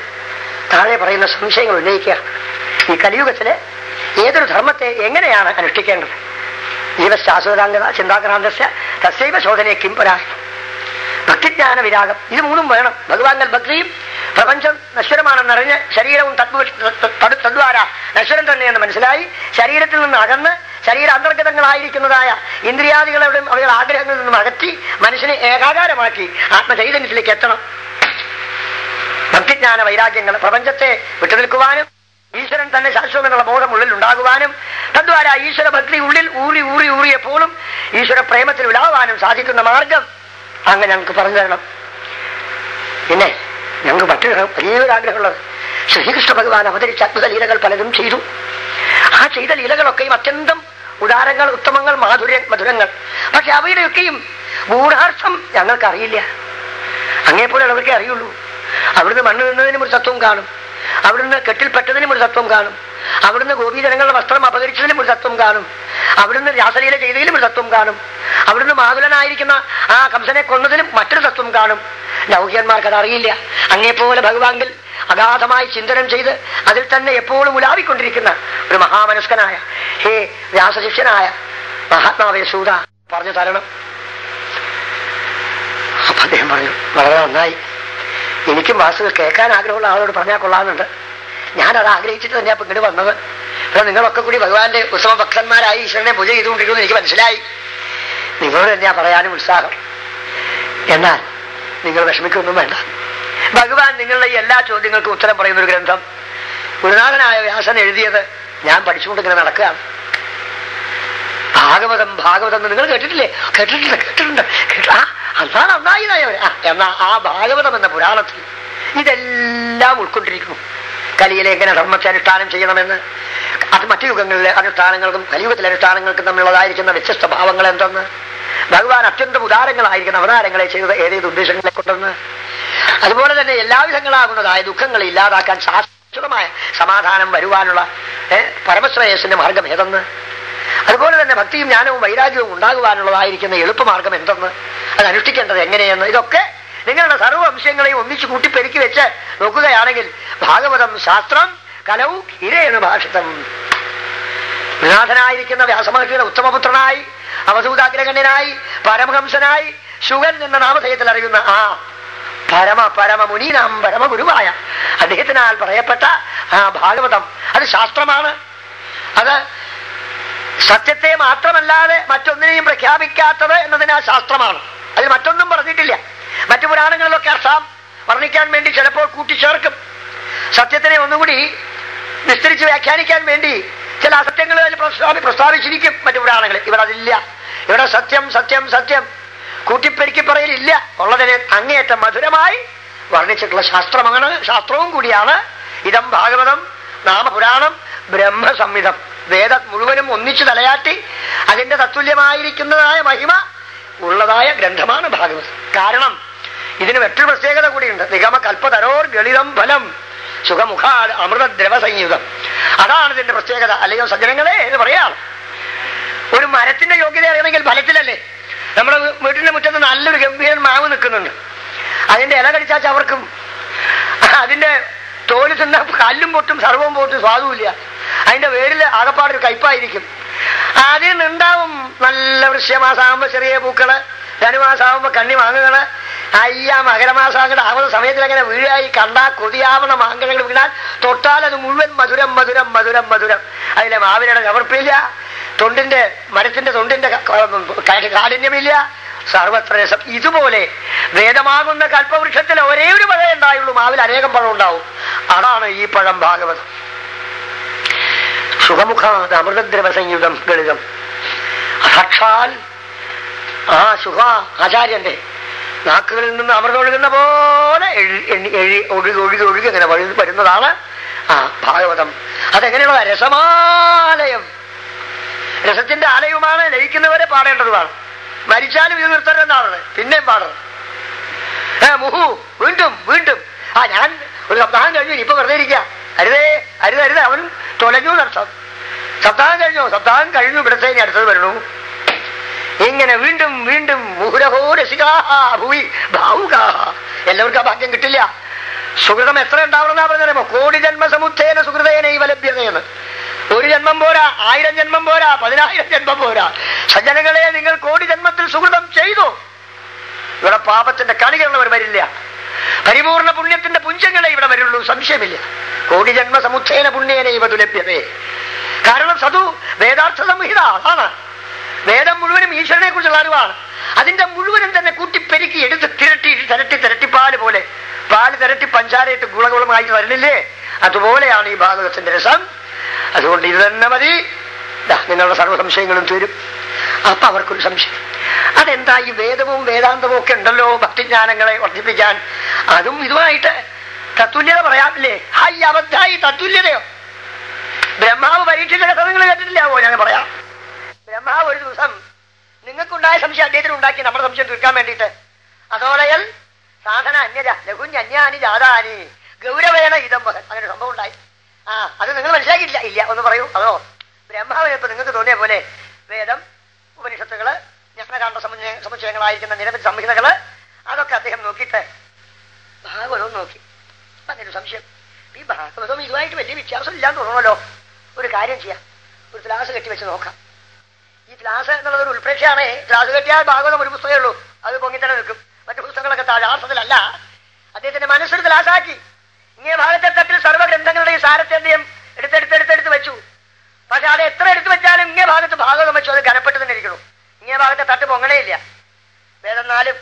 താഴെ പറയുന്ന സംശയങ്ങൾ ഉന്നയിക്കുകയാണ്. ഈ കലിയുഗത്തില് ഏതൊരു ധർമ്മത്തെ എങ്ങനെയാണ് അനുഷ്ഠിക്കേണ്ടത്? ജീവശാശ്വതാംഗത ചിന്താക്രാന്തസ്യ തസ്സൈവ ശോധനയെ കിം പരാഹി. ഭക്തിജ്ഞാന വിരാഗം, ഇത് മൂന്നും വേണം. ഭഗവാന്റെ ഭക്തിയും പ്രപഞ്ചം നശ്വരമാണെന്നറിഞ്ഞ് ശരീരവും തദ്വാര നശ്വരം തന്നെയെന്ന് മനസ്സിലായി ശരീരത്തിൽ നിന്ന് അകന്ന് ശരീരാന്തർഗതങ്ങളായിരിക്കുന്നതായ ഇന്ദ്രിയാദികളുടെയും അവരുടെ ആഗ്രഹങ്ങളിൽ നിന്നും അകറ്റി മനുഷ്യനെ ഏകാകാരമാക്കി ആത്മചൈതന്യത്തിലേക്ക് എത്തണം. ഭക്തിജ്ഞാന വൈരാഗ്യങ്ങൾ പ്രപഞ്ചത്തെ വിട്ടുനിൽക്കുവാനും ഈശ്വരൻ തന്നെ ശാശ്വതമെന്നുള്ള ബോധം ഉള്ളിൽ ഉണ്ടാകുവാനും തദ്വാര ഈശ്വര ഭക്തി ഉള്ളിൽ ഊറിയെപ്പോഴും ഈശ്വര പ്രേമത്തിൽ വിടാവാനും സാധിക്കുന്ന മാർഗം അങ്ങ് ഞങ്ങൾക്ക് പറഞ്ഞു തരണം. പിന്നെ ഞങ്ങൾക്ക് മറ്റൊരു വലിയൊരാഗ്രഹമുള്ളത്, ശ്രീകൃഷ്ണ ഭഗവാൻ അവതരിച്ച അത്ഭുത ലീലകൾ പലതും ചെയ്തു. ആ ചെയ്ത ലീലകളൊക്കെയും അത്യന്തം ഉദാരങ്ങൾ, ഉത്തമങ്ങൾ, മധുരങ്ങൾ. പക്ഷെ അവയുടെയൊക്കെയും ഗൂഢാർത്ഥം ഞങ്ങൾക്കറിയില്ല. അങ്ങേപ്പോലെയുള്ളവർക്കേ അറിയുള്ളൂ. അവിടുന്ന് മണ്ണ് നിന്നതിനും ഒരു തത്വം കാണും, അവിടുന്ന് കെട്ടിൽപ്പെട്ടതിനും ഒരു തത്വം കാണും, അവിടുന്ന് ഗോപീജനങ്ങളുടെ വസ്ത്രം അപകരിച്ചതിനും ഒരു തത്വം കാണും, അവിടുന്ന് രാസലീല ചെയ്തതിലും ഒരു തത്വം കാണും, അവിടുന്ന് മാതുലനായിരിക്കുന്ന ആ കംസനെ കൊന്നതിലും മറ്റൊരു തത്വം കാണും. ലൗകികന്മാർക്ക് അത് അറിയില്ല. അങ്ങേപ്പോലെ ഭഗവാങ്കിൽ അഗാധമായി ചിന്തനം ചെയ്ത് അതിൽ തന്നെ എപ്പോഴും ഉലാവിക്കൊണ്ടിരിക്കുന്ന ഒരു മഹാമനസ്കനായ ഹേ വ്യാസശിഷ്യനായ മഹാത്മാവേ സൂത പറഞ്ഞു തരണം. അപ്പൊ അദ്ദേഹം പറഞ്ഞു, വളരെ നന്നായി. എനിക്കും വാസുകൾ കേൾക്കാൻ ആഗ്രഹമുള്ള ആളോട് പറഞ്ഞാൽ കൊള്ളാമെന്നുണ്ട്. ഞാനത് ആഗ്രഹിച്ചിട്ട് തന്നെയാ ഇപ്പൊ ഇങ്ങോട്ട് വന്നത്. പക്ഷെ നിങ്ങളൊക്കെ കൂടി ഭഗവാന്റെ ഉത്സവ ഭക്തന്മാരായി ഈശ്വരനെ പൂജ ചെയ്തുകൊണ്ടിരിക്കുമെന്ന് എനിക്ക് മനസ്സിലായി. നിങ്ങളോട് തന്നെയാ പറയാനും ഉത്സാഹം. എന്നാൽ നിങ്ങൾ വിഷമിക്കൊന്നും വേണ്ട. ഭഗവാൻ നിങ്ങളുടെ ഈ എല്ലാ ചോദ്യങ്ങൾക്കും ഉത്തരം പറയുന്ന ഒരു ഗ്രന്ഥം ഗുരുനാഥനായ വ്യാസൻ എഴുതിയത് ഞാൻ പഠിച്ചുകൊണ്ട് ഇങ്ങനെ നടക്കുകയാണ്. ഭാഗവതം ഭാഗവതം എന്ന് നിങ്ങൾ കേട്ടിട്ടില്ലേ? കേട്ടിട്ടുണ്ട്. അതാണ് നന്നായിതായവർ. എന്നാ ആ ഭാഗവതം എന്ന പുരാണത്തിൽ ഇതെല്ലാം ഉൾക്കൊണ്ടിരിക്കുന്നു. കലിയിലെ എങ്ങനെ ധർമ്മത്തെ അനുഷ്ഠാനം ചെയ്യണമെന്ന്, അത് മറ്റു യുഗങ്ങളിലെ അനുഷ്ഠാനങ്ങൾക്കും കലിയുഗത്തിലെ അനുഷ്ഠാനങ്ങൾക്കും തമ്മിലുള്ളതായിരിക്കുന്ന വ്യത്യസ്ത ഭാവങ്ങൾ എന്തെന്ന്, ഭഗവാൻ അത്യന്തം ഉദാരങ്ങളായിരിക്കുന്ന അവതാരങ്ങളെ ചെയ്തത് ഏതേത് ഉദ്ദേശങ്ങളെ കൊണ്ടെന്ന്, അതുപോലെ തന്നെ എല്ലാവിധങ്ങളാകുന്നതായ ദുഃഖങ്ങളെ ഇല്ലാതാക്കാൻ ശാശ്വതമായ സമാധാനം വരുവാനുള്ള പരമശ്രേയസിന്റെ മാർഗം ഏതെന്ന്, അതുപോലെ തന്നെ ഭക്തിയും ജ്ഞാനവും വൈരാഗ്യവും ഉണ്ടാകുവാനുള്ളതായിരിക്കുന്ന എളുപ്പമാർഗം എന്തെന്ന്, അത് അനുഷ്ഠിക്കേണ്ടത് എങ്ങനെയെന്ന്, ഇതൊക്കെ നിങ്ങളുടെ സർവ്വ അംശങ്ങളെയും ഒന്നിച്ച് കൂട്ടിപ്പെരുക്കി വെച്ച് നോക്കുകയാണെങ്കിൽ ഭാഗവതം ശാസ്ത്രം കലവും കിരേണ ഭാഷിതം. നാഥനായിരിക്കുന്ന വ്യാസമഹർഷിയുടെ ഉത്തമപുത്രനായി അവധൂതാഗ്രഗണ്യനായി പരമഹംസനായി ശുഗൻ എന്ന നാമധേയത്തിൽ അറിയുന്ന ആ പരമമുനീനാം പരമഗുരുവായ അദ്ദേഹത്തിനാൽ പറയപ്പെട്ട ആ ഭാഗവതം അത് ശാസ്ത്രമാണ്. അത് സത്യത്തെ മാത്രമല്ലാതെ മറ്റൊന്നിനെയും പ്രഖ്യാപിക്കാത്തത് എന്നതിന് ആ ശാസ്ത്രമാണ്. അതിൽ മറ്റൊന്നും പറഞ്ഞിട്ടില്ല. മറ്റു പുരാണങ്ങളിലൊക്കെ അർത്ഥം വർണ്ണിക്കാൻ വേണ്ടി ചിലപ്പോൾ കൂട്ടിച്ചേർക്കും. സത്യത്തിനെ ഒന്നുകൂടി വിസ്തരിച്ച് വ്യാഖ്യാനിക്കാൻ വേണ്ടി ചില അസത്യങ്ങൾ അതിൽ പ്രസ്താവിച്ചിരിക്കും മറ്റു പുരാണങ്ങളിൽ. ഇവിടെ അതില്ല. ഇവിടെ സത്യം സത്യം സത്യം കൂട്ടിപ്പെരുക്കി പറയലില്ല. ഉള്ളതിനെ അങ്ങേയറ്റം മധുരമായി വർണ്ണിച്ചിട്ടുള്ള ശാസ്ത്രമാണ്, ശാസ്ത്രവും കൂടിയാണ് ഇതം ഭാഗവതം നാമപുരാണം ബ്രഹ്മസംഹിതം. വേദം മുഴുവനും ഒന്നിച്ചു തലയാട്ടി അതിന്റെ തത്തുല്യമായിരിക്കുന്നതായ മഹിമ ഉള്ളതായ ഗ്രന്ഥമാണ് ഭാഗവതം. കാരണം ഇതിന് മറ്റൊരു പ്രത്യേകത കൂടിയുണ്ട്. നിഗമ കൽപ്പതരോർ ഗളിതം ഫലം സുഖമുഖാട് അമൃതദ്രവ സംയുതം. അതാണ് ഇതിന്റെ പ്രത്യേകത. അല്ലെങ്കിൽ സജ്ജനങ്ങളെ എന്ന് പറയാം, ഒരു മരത്തിന്റെ യോഗ്യത അറിയണമെങ്കിൽ ഫലത്തിലല്ലേ. നമ്മുടെ വീട്ടിന്റെ മുറ്റത്ത് നല്ലൊരു ഗംഭീരൻ മാവ് നിൽക്കുന്നുണ്ട്. അതിന്റെ ഇല കടിച്ചാൽ ചവർക്കും, അതിന്റെ തോല് തിന്ന കല്ലും പൊട്ടും സർവവും പൊട്ടും സ്വാദുമില്ല. അതിന്റെ വേരിൽ ആകപ്പാടൊരു കയ്പായിരിക്കും. അതിൽ നിന്നുണ്ടാവും നല്ല വൃശ്യമാസമാകുമ്പോ ചെറിയ പൂക്കള്, ധനുമാസമാകുമ്പോ കണ്ണി മാങ്ങകള്, മകരമാസങ്ങളുടെ ആവുന്ന സമയത്തിൽ അങ്ങനെ വീഴായി കണ്ടാൽ കൊതിയാവുന്ന മാങ്കഴകൾ വീണാൽ തൊട്ടാൽ അത് മുഴുവൻ മധുരം മധുരം മധുരം മധുരം. അതിലെ മാവിനയുടെ ചവർപ്പില്ല, മരത്തിന്റെ തൊണ്ടിന്റെ കാഠിന്യമില്ല, സർവത്ര രസം. ഇതുപോലെ വേദമാകുന്ന കൽപ്പവൃക്ഷത്തിൽ ഒരേ ഒരു പഴം ഉണ്ടായുള്ളൂ, മാവിൽ അനേകം പഴം ഉണ്ടാവും. അതാണ് ഈ പഴം ഭാഗവതം. സുഖമുഖാത് അമൃതദ്രവ സംയുതം ഗളിതം. സാക്ഷാൽ ആ സുഖ ആചാര്യന്റെ നാക്കുകളിൽ നിന്ന് അമൃതം ഒഴുകുന്ന പോലെ ഒഴുകി ഒഴുകി ഒഴുകി അങ്ങനെ വരുന്നതാണ് ആ ഭാഗവതം. അതെങ്ങനെയുള്ള രസമാലയം, രസത്തിന്റെ ആലയവുമാണ്. ലയിക്കുന്നവരെ പാടേണ്ടതുമാണ്. മരിച്ചാലും ഇത് നിർത്തരുതെന്നാണ് പിന്നെയും പാടുന്നത്. മുഹു വീണ്ടും വീണ്ടും. ഞാൻ ഒരു സപ്താഹം കഴിഞ്ഞു, ഇപ്പൊ വെറുതെ ഇരിക്കുക. അരുതേ അരുത് അരുത്, അവൻ തൊലഞ്ഞു നടത്താം. സപ്താഹം കഴിഞ്ഞു ഇവിടത്തെ ഇനി അടുത്തത് വരണു. ഇങ്ങനെ വീണ്ടും വീണ്ടും മുഹുരഹോ രസികാഹ ഭൂവി ഭാവുകാഹ. എല്ലാവർക്കും ആ ഭാഗ്യം കിട്ടില്ല. സുഹൃതം എത്ര ഉണ്ടാവണമെന്നാ പറഞ്ഞറിയുമോ? കോടി ജന്മസമുത്തേന സുഹൃതേന ഇവ ലഭ്യതയെന്ന്. ഒരു ജന്മം പോരാ, 1000 ജന്മം പോരാ, 10,000 ജന്മം പോരാ. സജ്ജനങ്ങളെ, നിങ്ങൾ കോടി ജന്മത്തിൽ സുഹൃതം ചെയ്തു. ഇവിടെ പാപത്തിന്റെ കണികളുള്ളവർ വരില്ല. പരിപൂർണ പുണ്യത്തിന്റെ പുഞ്ചങ്ങളെ ഇവിടെ വരുള്ളൂ, സംശയമില്ല. കോടി ജന്മ സമുത്തേന പുണ്യേന ഇവ ലഭ്യതേ. കാരണം സതു വേദാർത്ഥ സംഹിത അതാണ്. വേദം മുഴുവനും ഈശ്വരനെ കുറിച്ചുള്ള അറിവാണ്. അതിന്റെ മുഴുവനും തന്നെ കൂട്ടിപ്പെരുക്കി എടുത്ത് തിരട്ടി പാല് പോലെ, പാല് തിരട്ടി പഞ്ചാരയിട്ട് ഗുളകുളമായിട്ട് വരണില്ലേ, അതുപോലെയാണ് ഈ ഭാഗവതത്തിന്റെ രസം. അതുകൊണ്ട് ഇത് തന്നെ മതി, നിങ്ങളുടെ സർവ്വ സംശയങ്ങളും തീരും. അപ്പൊ അവർക്കൊരു സംശയം, അതെന്താ ഈ വേദവും വേദാന്തവും ഒക്കെ ഉണ്ടല്ലോ ഭക്തിജ്ഞാനങ്ങളെ വർദ്ധിപ്പിക്കാൻ, അതും ഇതുമായിട്ട് തത്തുല്യത പറയാമില്ലേ? അബദ്ധായി തത്തുല്യതയോ? ബ്രഹ്മാവ് പരീക്ഷിച്ച കഥ നിങ്ങൾ കേട്ടിട്ടില്ലാവോ? ഞാൻ പറയാം. ബ്രഹ്മാവ് ഒരു ദിവസം നിങ്ങൾക്കുണ്ടായ സംശയം അദ്ദേഹത്തിന് ഉണ്ടാക്കി, നമ്മുടെ സംശയം തീർക്കാൻ വേണ്ടിയിട്ട്. അതോളയൽ സാധന അന്യജ ലഘുന്യന്യാനി ജാതാനി ഗൗരവേണ ഇതം മകൻ. അങ്ങനെ സംഭവം ഉണ്ടായി. അത് നിങ്ങൾ മനസ്സിലാക്കിയിട്ടില്ല? ഇല്ല, ഒന്ന് പറയൂ. അതോ ബ്രഹ്മാവിനെ ഇപ്പൊ നിങ്ങൾക്ക് തോന്നിയ പോലെ വേദം, ഉപനിഷത്തുകള്, ജ്ഞാനകാണ്ഡ സമുച്ചയങ്ങളായിരിക്കുന്ന നിരവധി സംഹിതകള്, അതൊക്കെ അദ്ദേഹം നോക്കിയിട്ട് ഭാഗവതവും നോക്കി. അങ്ങനെ ഒരു സംശയം, ഈ ഭാഗവതവും ഇതുമായിട്ട് വലിയ വ്യത്യാസം ഇല്ലാന്ന് തോന്നണമല്ലോ. ഒരു കാര്യം ചെയ്യാം, ഒരു ക്ലാസ് കെട്ടിവെച്ച് നോക്കാം. ഈ ക്ലാസ് എന്നുള്ളത് ഒരു ഉൾപ്രേക്ഷയാണ്. ക്ലാസ് കെട്ടിയാൽ ഭാഗവതം ഒരു പുസ്തകമേ ഉള്ളൂ, അത് പൊങ്ങിത്തന്നെ നിൽക്കും. മറ്റു പുസ്തകങ്ങളൊക്കെ താഴാർത്ഥത്തിലല്ല. അദ്ദേഹത്തിന്റെ മനസ്സൊരു ക്ലാസ്സാക്കി. ഇങ്ങനെ ഭാഗത്തെ തട്ടിൽ സർവ്വഗ്രന്ഥങ്ങളുടെ സാരത്തെ അദ്ദേഹം എടുത്തെടുത്ത് വെച്ചു. പക്ഷെ അത് എത്ര എടുത്തു വെച്ചാലും ഇങ്ങേ ഭാഗത്ത് ഭാഗവതം വെച്ചു, അത് ഘനപ്പെട്ട് തന്നെ ഇരിക്കണം. ഇങ്ങേ ഭാഗത്തെ തട്ട് പൊങ്ങണേയില്ല. വേദം 4,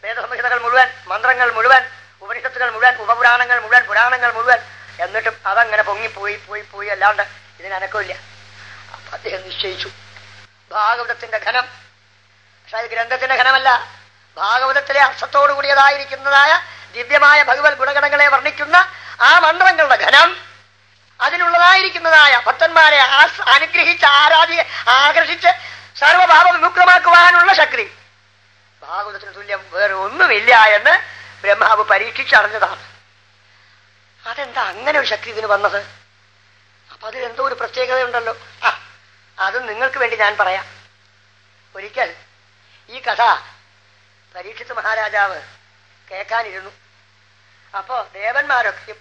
വേദസംഹിതകൾ മുഴുവൻ, മന്ത്രങ്ങൾ മുഴുവൻ, ഉപനിഷത്ത് ഉപനിഷത്തുകൾ മുഴുവൻ, ഉപപുരാണങ്ങൾ മുഴുവൻ, പുരാണങ്ങൾ മുഴുവൻ. എന്നിട്ടും അതങ്ങനെ പോയി അല്ലാണ്ട് ഇതിനനക്കമില്ല. അപ്പൊ അദ്ദേഹം നിശ്ചയിച്ചു ഭാഗവതത്തിന്റെ ഘനം, പക്ഷെ അത് ഗ്രന്ഥത്തിന്റെ ഘനമല്ല, ഭാഗവതത്തിലെ അർത്ഥത്തോടു കൂടിയതായിരിക്കുന്നതായ ദിവ്യമായ ഭഗവത് ഗുണഗണങ്ങളെ വർണ്ണിക്കുന്ന ആ മന്ത്രങ്ങളുടെ ഘനം, അതിനുള്ളതായിരിക്കുന്നതായ ഭക്തന്മാരെ അനുഗ്രഹിച്ച് ആകർഷിച്ച് സർവഭാവ വിമുക്തമാക്കുവാനുള്ള ശക്തി ഭാഗവതത്തിന് തുല്യം വേറെ ഒന്നുമില്ല എന്ന് ബ്രഹ്മാവ് പരീക്ഷിച്ചറിഞ്ഞതാണ്. അതെന്താ അങ്ങനെ ഒരു ശക്തി ഇതിന് വന്നത്? അപ്പൊ അതിലെന്തോ ഒരു പ്രത്യേകതയുണ്ടല്ലോ. അത് നിങ്ങൾക്ക് വേണ്ടി ഞാൻ പറയാം. ഒരിക്കൽ ഈ കഥ പരീക്ഷിത് മഹാരാജാവ് കേൾക്കാനിരുന്നു. അപ്പോ ദേവന്മാരൊക്കെ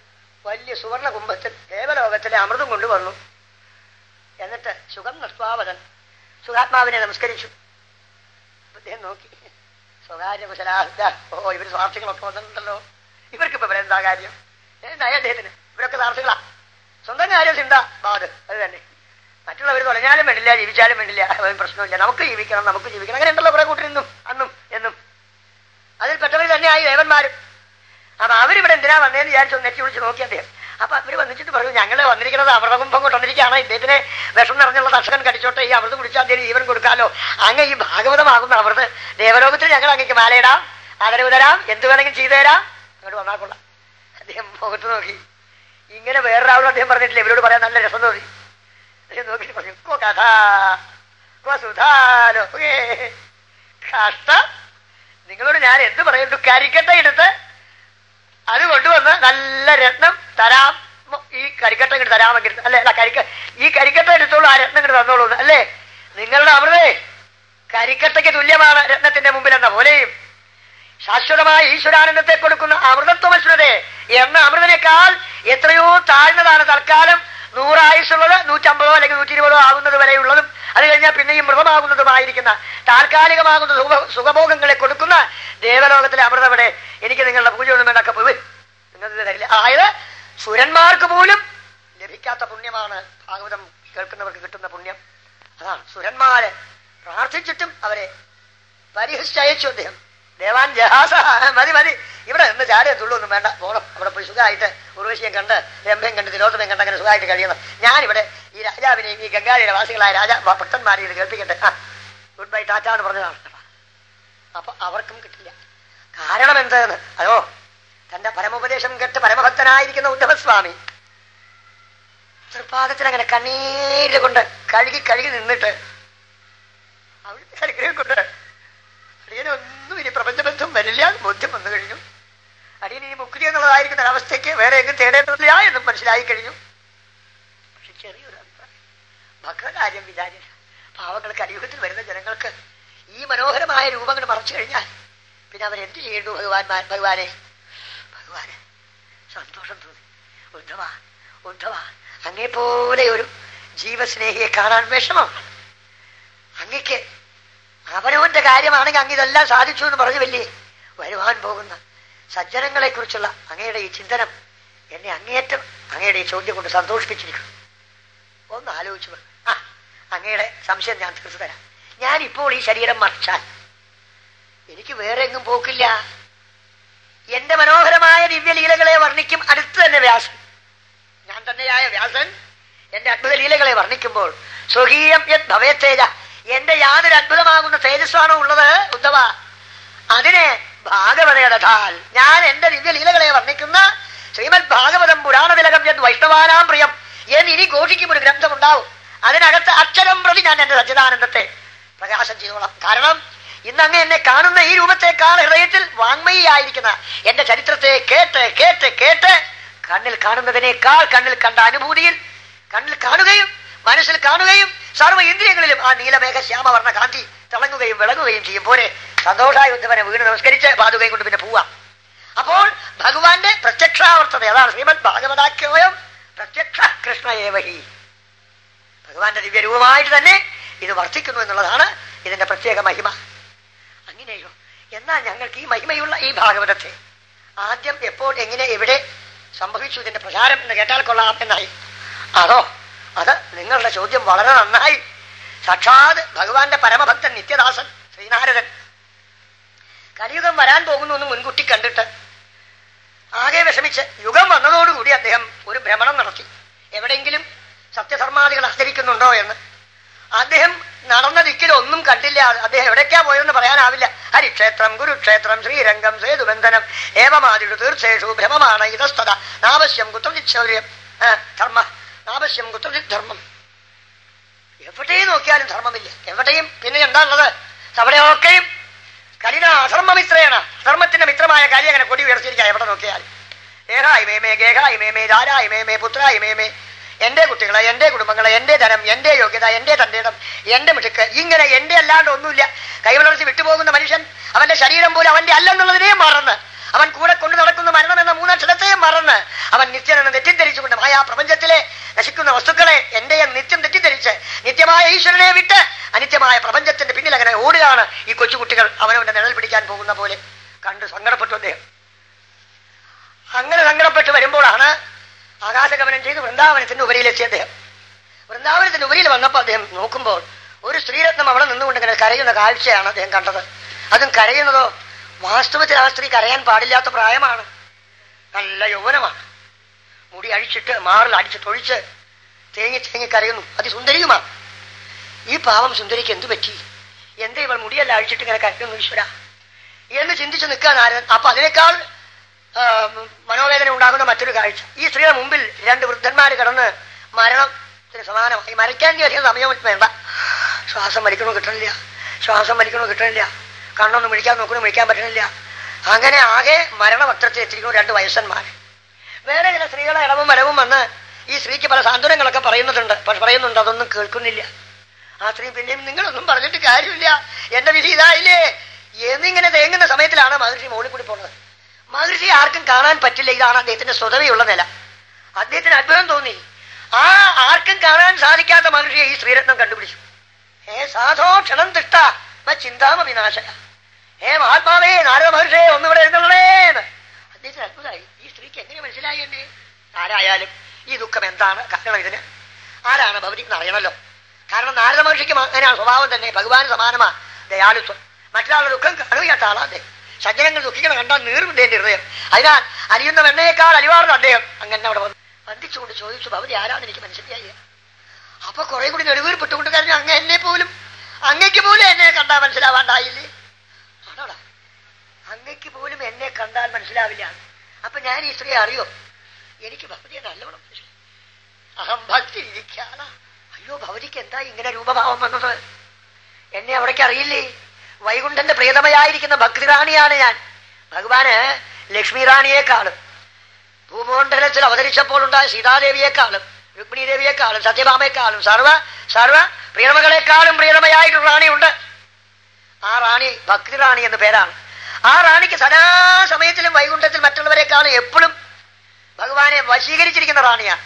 വലിയ സുവർണ കുംഭത്തിൽ ദേവലോകത്തിലെ അമൃതം കൊണ്ടുവന്നു. എന്നിട്ട് സുഖം നഷ്ടാവതൻ സുഖാത്മാവിനെ നമസ്കരിച്ചു. അദ്ദേഹം നോക്കി, സ്വകാര്യ കുശലാഹ, ഇവര് സ്വാർത്ഥികളൊക്കെ വന്നിട്ടുണ്ടല്ലോ, ഇവർക്കിപ്പോ ഇവിടെ എന്താ കാര്യം? എന്തായ അദ്ദേഹത്തിന്? ഇവരൊക്കെ സ്വാർത്ഥികളാ, സ്വന്തം കാര്യം ചിന്ത ബാധ അത് തന്നെ. മറ്റുള്ളവർ തുലഞ്ഞാലും വേണ്ടില്ല, ജീവിച്ചാലും വേണ്ടില്ല, പ്രശ്നമില്ല, നമുക്ക് ജീവിക്കണം, അങ്ങനെ ഉണ്ടല്ലോ കുറെ കൂട്ടിരുന്നും അന്നും എന്നും. അതിൽ പെട്ടവർ തന്നെയായി ദേവന്മാരും. അപ്പൊ അവരിവിടെ എന്തിനാ വന്നേന്ന് വിചാരിച്ചു നെറ്റി വിളിച്ച് നോക്കി അദ്ദേഹം. അപ്പൊ അവര് വന്നിട്ട് പറഞ്ഞു, ഞങ്ങള് വന്നിരിക്കുന്നത് അമൃതകുംഭം കൊണ്ടുവന്നിരിക്കുകയാണ്, ഇദ്ദേഹത്തിനെ വിഷം നിറഞ്ഞുള്ള തക്ഷകൻ കടിച്ചോട്ടെ, ഈ അമൃതം കുടിച്ചാൽ അദ്ദേഹം ജീവൻ കൊടുക്കാലോ. അങ്ങ് ഈ ഭാഗവതമാകുന്ന അമൃത് ദേവലോകത്തിൽ ഞങ്ങൾ അങ്ങേക്ക് മാലയിടാം, ആദരവ് തരാം, എന്ത് വേണമെങ്കിലും ചെയ്തു തരാം, അങ്ങോട്ട് വന്നാൽ കൊള്ളാം. അദ്ദേഹം മുഖത്ത് നോക്കി. ഇങ്ങനെ വേറൊരാളും അദ്ദേഹം പറഞ്ഞിട്ടില്ല, ഇവരോട് പറയാൻ നല്ല രസം തോന്നി. അദ്ദേഹം നോക്കിയിട്ട് പറഞ്ഞു, കോ കഥ കോ സുധാലോ കഷ്ടം, നിങ്ങളോട് ഞാൻ എന്ത് പറയുന്നു? കരിക്കട്ട എടുത്ത് അത് കൊണ്ടുവന്ന് നല്ല രത്നം തരാം, ഈ കരിക്കട്ട ഇങ്ങോട്ട് തരാമെങ്കിൽ അല്ലെ, ഈ കരിക്കട്ട എടുത്തോളൂ, ആ രത്നം ഇങ്ങോട്ട് തന്നോളൂ അല്ലേ. നിങ്ങളുടെ അമൃതേ കരിക്കട്ടയ്ക്ക് തുല്യമാണ് രത്നത്തിന്റെ മുമ്പിൽ എന്ന പോലെയും ശാശ്വതമായ ഈശ്വരാനന്ദത്തെ കൊടുക്കുന്ന അമൃതത്വമശ്വരതേ എന്ന അമൃതനേക്കാൾ എത്രയോ താഴ്ന്നതാണ് തൽക്കാലം 100 ആയുസുള്ളത്, 150 അല്ലെങ്കിൽ 120 ആകുന്നത് വരെയുള്ളതും അത് കഴിഞ്ഞാൽ പിന്നെയും മൃതമാകുന്നതുമായിരിക്കുന്ന താൽക്കാലികമാകുന്ന സുഖഭോഗങ്ങളെ കൊടുക്കുന്ന ദേവലോകത്തിലെ അമൃതവിടെ. എനിക്ക് നിങ്ങളുടെ പൂജ ഒന്നും വേണ്ടൊക്കെ പോയി നിങ്ങൾക്ക് തരില്ല. അതായത് സുരന്മാർക്ക് പോലും ലഭിക്കാത്ത പുണ്യമാണ് ഭാഗവതം കേൾക്കുന്നവർക്ക് കിട്ടുന്ന പുണ്യം. അതാണ് സുരന്മാരെ പ്രാർത്ഥിച്ചിട്ടും അവരെ പരിഹസിച്ചയച്ചു അദ്ദേഹം. ദേവാൻ ജഹാസ, മതി ഇവിടെ നിന്ന് ചാടിയ തുള്ളൊന്നും വേണ്ട, പോണം അവിടെ പോയി സുഖമായിട്ട് ഉർവശിയും കണ്ട് രംഭയും കണ്ട് തിലോത്തമയും കണ്ട് അങ്ങനെ സുഖമായിട്ട് കഴിയണം. ഞാനിവിടെ ഈ രാജാവിനെയും ഈ ഗംഗാരിയുടെ വാസികളായ ഭക്തന്മാരെ ഇത് കേൾപ്പിക്കട്ടെ, ഗുഡ് ബൈ ടാറ്റ എന്ന് പറഞ്ഞതാണ്. അപ്പൊ അവർക്കും കിട്ടില്ല. കാരണം എന്തെന്ന്? അതോ തന്റെ പരമോപദേശം കേട്ട് പരമഭക്തനായിരിക്കുന്ന ഉദ്ധവസ്വാമി തൃപ്പാദത്തിൽ അങ്ങനെ കണ്ണീര് കൊണ്ട് കഴുകി നിന്നിട്ട് അവിടുത്തെ അനുഗ്രഹം കൊണ്ട് അടിയനൊന്നും ഇനി പ്രപഞ്ചബന്ധം വരില്ല എന്ന് ബോധ്യം വന്നു കഴിഞ്ഞു. അടിയൻ ഇനി മുക്തി എന്നുള്ളതായിരിക്കുന്ന ഒരവസ്ഥയ്ക്ക് വേറെ എങ്ങും തേടേണ്ടതില്ല എന്നും മനസ്സിലായി കഴിഞ്ഞു. പക്ഷെ ചെറിയൊരു അഭിപ്രായം, ഭക്തകാര്യം വിചാരില്ല. പാവങ്ങൾക്ക് അടിയുഗത്തിൽ വരുന്ന ജനങ്ങൾക്ക് ഈ മനോഹരമായ രൂപങ്ങൾ മറച്ചു കഴിഞ്ഞാൽ പിന്നെ അവരെന്ത് ചെയ്യേണ്ടു? ഭഗവാനെ സന്തോഷം തോന്നി. ഉദ്ധവ അങ്ങേപ്പോലെ ഒരു ജീവസ്നേഹിയെ കാണാൻ വിഷമമാണ്. അങ്ങക്ക് അവനവന്റെ കാര്യമാണെങ്കിൽ അങ്ങ് ഇതെല്ലാം സാധിച്ചു എന്ന് പറഞ്ഞു വല്ലേ. വരുവാൻ പോകുന്ന സജ്ജനങ്ങളെ കുറിച്ചുള്ള അങ്ങയുടെ ഈ ചിന്തനം എന്നെ അങ്ങേയറ്റം അങ്ങയുടെ ഈ ചോദ്യം കൊണ്ട് സന്തോഷിപ്പിച്ചിരിക്കുന്നു. ഒന്ന് ആലോചിച്ചു. അങ്ങയുടെ സംശയം ഞാൻ തീർത്തു തരാം. ഞാനിപ്പോൾ ഈ ശരീരം മറിച്ചാൽ എനിക്ക് വേറെ എങ്ങും പോക്കില്ല. എന്റെ മനോഹരമായ ദിവ്യലീലകളെ വർണ്ണിക്കും അടുത്ത് തന്നെ വ്യാസൻ, ഞാൻ തന്നെയായ വ്യാസൻ എന്റെ അത്ഭുത ലീലകളെ വർണ്ണിക്കുമ്പോൾ സ്വകീയം യത് ഭവേത്തേജ, എന്റെ യാതൊരു അത്ഭുതമാകുന്ന തേജസ്സാണോ ഉള്ളത് ഉദ്ധവ, അതിനെ ഭാഗവതയഥാൽ ഞാൻ എന്റെ ദിവ്യലീലകളെ വർണ്ണിക്കുന്ന ശ്രീമദ് ഭാഗവതം പുരാണതിലകം യത് വൈഷ്ണവാനാം പ്രിയം എന്ന് ഇനി ഘോഷിക്കും ഒരു ഗ്രന്ഥം ഉണ്ടാവും. അതിനകത്ത് അക്ഷരം പ്രതി ഞാൻ എന്റെ സച്ചിദാനന്ദത്തെ പ്രകാശം ചെയ്തോളാം. കാരണം ഇന്ന് അങ്ങ് എന്നെ കാണുന്ന ഈ രൂപത്തെക്കാൾ ഹൃദയത്തിൽ വാങ്മയിയായിരിക്കുന്ന എന്റെ ചരിത്രത്തെ കേട്ട് കേട്ട് കേട്ട് കണ്ണിൽ കാണുന്നതിനേക്കാൾ കണ്ണിൽ കണ്ട അനുഭൂതിയിൽ കണ്ണിൽ കാണുകയും മനസ്സിൽ കാണുകയും സർവ്വ ഇന്ദ്രിയങ്ങളിലും ആ നീലമേഘ ശ്യാമവർണ്ണ കാന്തി തിളങ്ങുകയും വിളങ്ങുകയും ചെയ്യും പോലെ സന്തോഷായ ഉദ്ധവനെ വീണ് നമസ്കരിച്ച് പാതുകയും കൊണ്ട് പിന്നെ പോവാം. അപ്പോൾ ഭഗവാന്റെ പ്രത്യക്ഷാവർത്തത അതാണ് ശ്രീമദ് ഭാഗവതാഖ്യോയം പ്രത്യക്ഷ കൃഷ്ണയേവഹി. ഭഗവാന്റെ ദിവ്യരൂപമായിട്ട് തന്നെ ഇത് വർത്തിക്കുന്നു എന്നുള്ളതാണ് ഇതിന്റെ പ്രത്യേക മഹിമ. അങ്ങനെയോ എന്നാൽ ഞങ്ങൾക്ക് ഈ മഹിമയുള്ള ഈ ഭാഗവതത്തെ ആദ്യം എപ്പോൾ എങ്ങനെ എവിടെ സംഭവിച്ചു ഇതിന്റെ പ്രചാരം എന്ന് കേട്ടാൽ കൊള്ളാം എന്നായി. അതോ അത് നിങ്ങളുടെ ചോദ്യം വളരെ നന്നായി. സാക്ഷാത് ഭഗവാന്റെ പരമഭക്തൻ നിത്യദാസൻ ശ്രീനാരദൻ കലിയുഗം വരാൻ പോകുന്നു എന്ന് മുൻകൂട്ടി കണ്ടിട്ട് ആകെ വിഷമിച്ച് യുഗം വന്നതോടുകൂടി അദ്ദേഹം ഒരു ഭ്രമണം നടത്തി. എവിടെയെങ്കിലും സത്യധർമാദികൾ ആചരിക്കുന്നുണ്ടോ എന്ന്. അദ്ദേഹം നടന്ന ദിക്കിൽ ഒന്നും കണ്ടില്ല. അദ്ദേഹം എവിടേക്കാ പോയതെന്ന് പറയാനാവില്ല. ഹരിക്ഷേത്രം, കുരുക്ഷേത്രം, ശ്രീരംഗം, സേതുബന്ധനം ഏവമാതിരു തീർത്ഥേഷു ഭ്രമമാണ് ഇതസ്തത നാവശ്യം കുത്രജിത് ശൗര്യം ധർമ്മ നാവശ്യം കുത്രജിത് ധർമ്മം. എവിടെയും നോക്കിയാലും ധർമ്മമില്ല. എവിടെയും പിന്നെ എന്താ ഉള്ളത്? അവിടെയൊക്കെയും കലിന അധർമ്മമിത്രേണ, ധർമ്മത്തിന്റെ മിത്രമായ കാര്യം അങ്ങനെ കൊടി ഉയർത്തിയിരിക്കുക. എവിടെ നോക്കിയാൽ ഏഹായി മേമേ, ഗേഹായി മേമേ, ധാരായി മേമേ, പുത്രായി മേമേ, എന്റെ കുട്ടികളെ, എന്റെ കുടുംബങ്ങളെ, എന്റെ ധനം, എന്റെ യോഗ്യത, എന്റെ തന്റേടം, എന്റെ മിടുക്ക്, ഇങ്ങനെ എന്റെ അല്ലാണ്ട് ഒന്നുമില്ല. കൈവളർച്ച് വിട്ടുപോകുന്ന മനുഷ്യൻ അവന്റെ ശരീരം പോലും അവന്റെ അല്ലെന്നുള്ളതിനെ മറന്ന്, അവൻ കൂടെ കൊണ്ടു നടക്കുന്ന മരണം എന്ന മൂന്നക്ഷരത്തെയും മറന്ന്, അവൻ നിത്യനെന്ന് തെറ്റിദ്ധരിച്ചുകൊണ്ട് മായാ പ്രപഞ്ചത്തിലെ നശിക്കുന്ന വസ്തുക്കളെ എന്റെ നിത്യം തെറ്റിദ്ധരിച്ച് നിത്യമായ ഈശ്വരനെ വിട്ട് അനിത്യമായ പ്രപഞ്ചത്തിന്റെ പിന്നിൽ അങ്ങനെ ഓടുകയാണ് ഈ കൊച്ചുകുട്ടികൾ അവനവന്റെ നിഴൽ പിടിക്കാൻ പോകുന്ന പോലെ. കണ്ട് സങ്കടപ്പെട്ടു അദ്ദേഹം. അങ്ങനെ സങ്കടപ്പെട്ട് വരുമ്പോഴാണ് ആകാശഗമനം ചെയ്ത് വൃന്ദാവനത്തിന്റെ ഉപരിയിലെത്തിയ അദ്ദേഹം. വൃന്ദാവനത്തിന്റെ ഉപരിയിൽ വന്നപ്പോൾ അദ്ദേഹം നോക്കുമ്പോൾ ഒരു സ്ത്രീരത്നം അവിടെ നിന്നുകൊണ്ട് ഇങ്ങനെ കരയുന്ന കാഴ്ചയാണ് അദ്ദേഹം കണ്ടത്. അതും കരയുന്നതോ വാസ്തവത്തിൽ ആ സ്ത്രീ കരയാൻ പാടില്ലാത്ത പ്രായമാണ്. നല്ല യൗവനമാണ്. മുടി അഴിച്ചിട്ട് മാറിൽ അടിച്ച് തൊഴിച്ച് തേങ്ങി തേങ്ങി കരയുന്നു. അതിസുന്ദരിയുമാണ്. ഈ പാവം സുന്ദരിക്ക് എന്തു പറ്റി? എന്തേ ഇവൾ മുടിയല്ല അഴിച്ചിട്ട് ഇങ്ങനെ കരയുന്നു ഈശ്വര എന്ന് ചിന്തിച്ച് നിൽക്കാൻ ആരും. അപ്പൊ അതിനേക്കാൾ മനോവേദന ഉണ്ടാകുന്ന മറ്റൊരു കാഴ്ച. ഈ സ്ത്രീയുടെ മുമ്പിൽ രണ്ട് വൃദ്ധന്മാർ കിടന്ന് മരണത്തിന് സമാനമായി. മരിക്കാൻ അധികം സമയം വേണ്ട. ശ്വാസം വലിക്കണോ കിട്ടണില്ല, ശ്വാസം വലിക്കണോ കിട്ടണില്ല, കണ്ണൊന്നും വിളിക്കാൻ നോക്കണോ വിളിക്കാൻ പറ്റണില്ല. അങ്ങനെ ആകെ മരണവക്ത്രത്തിൽ എത്തിയിരിക്കുന്നു രണ്ട് വയസ്സന്മാർ. വേറെ ചില സ്ത്രീകളെ ഇടവും വരവും വന്ന് ഈ സ്ത്രീക്ക് പല സാന്ത്വനങ്ങളൊക്കെ പറയുന്നുണ്ട്. അതൊന്നും കേൾക്കുന്നില്ല. ആ സ്ത്രീ പിന്നെയും നിങ്ങളൊന്നും പറഞ്ഞിട്ട് കാര്യമില്ല, എന്റെ വിധി ഇതായില്ലേ എന്നിങ്ങനെ തേങ്ങുന്ന സമയത്തിലാണ് മഹർഷി മുകളിൽ കൂടി പോണത്. മഹർഷി ആർക്കും കാണാൻ പറ്റില്ല. ഇതാണ് അദ്ദേഹത്തിന്റെ സ്വതവേയുള്ള നില. അദ്ദേഹത്തിന് അത്ഭുതം തോന്നി. ആ ആർക്കും കാണാൻ സാധിക്കാത്ത മഹർഷിയെ ഈ ശ്രീരത്നം കണ്ടുപിടിച്ചു. സാധോ ക്ഷണം തിഷ്ട ചിന്താമ വിനാശക. മഹാത്മാവേ, നാരദ മഹർഷിയെ ഒന്നിവിടെ എഴുന്നള്ളേന്ന് അദ്ദേഹത്തിന് അത്ഭുതമായി. ഈ സ്ത്രീക്ക് എങ്ങനെ മനസ്സിലായി എന്നെ? ആരായാലും ഈ ദുഃഖം എന്താണ് കാരണം? ഇതിന് ആരാണ് ഭവതിക്ക് അറിയണമല്ലോ. കാരണം നാരദ മഹർഷിക്ക് അങ്ങനെയാണ് സ്വഭാവം തന്നെ. ഭഗവാന് സമാനമാ ദയാലുത്വം. മറ്റൊരാളുടെ ദുഃഖം കാണുകയാത്ത ആളാ അദ്ദേഹം. സജ്ജനങ്ങൾ ദുഃഖിക്കണം കണ്ടാൽ നീറും എന്റെ ഹൃദയം. അതിനാൽ അലിയുന്ന വെണ്ണയേക്കാൾ അലിവാർന്ന അദ്ദേഹം അങ്ങനെ അവിടെ വന്ദിച്ചുകൊണ്ട് ചോദിച്ചു, ഭവതി ആരാന്ന് എനിക്ക് മനസ്സിലായി. അപ്പൊ കുറെ കൂടി നെടുവീർപ്പെട്ടുകൊണ്ട് കഴിഞ്ഞു, അങ്ങയ്ക്ക് പോലും എന്നെ കണ്ടാൽ മനസ്സിലാവാണ്ടായില്ലേ? ആണോടാ, അങ്ങയ്ക്ക് പോലും എന്നെ കണ്ടാൽ മനസ്സിലാവില്ല. അപ്പൊ ഞാൻ ഈ സ്ത്രീയെ അറിയോ? എനിക്ക് ഭവതിയെ നല്ലവണ്ണം മനസ്സിലായി. അഹം ഭക്തി ഇരിക്കാണ്. അയ്യോ, ഭവതിക്ക് എന്താ ഇങ്ങനെ രൂപഭാവം വന്നത്? എന്നെ അവിടേക്ക് അറിയില്ലേ? വൈകുണ്ഠന്റെ പ്രിയതമയായിരിക്കുന്ന ഭക്തിറാണിയാണ് ഞാൻ. ഭഗവാന് ലക്ഷ്മി റാണിയെക്കാളും ഭൂമണ്ഡലത്തിൽ അവതരിച്ചപ്പോൾ ഉണ്ടായ സീതാദേവിയെക്കാളും രുക്മിണി ദേവിയെക്കാളും സത്യഭാമയെക്കാളും സർവ പ്രിയമകളെക്കാളും പ്രിയതമയായിട്ടൊരു റാണിയുണ്ട്. ആ റാണി ഭക്തിറാണി എന്ന പേരാണ്. ആ റാണിക്ക് സദാസമയത്തിലും വൈകുണ്ഠത്തിൽ മറ്റുള്ളവരെക്കാളും എപ്പോഴും ഭഗവാനെ വശീകരിച്ചിരിക്കുന്ന റാണിയാണ്.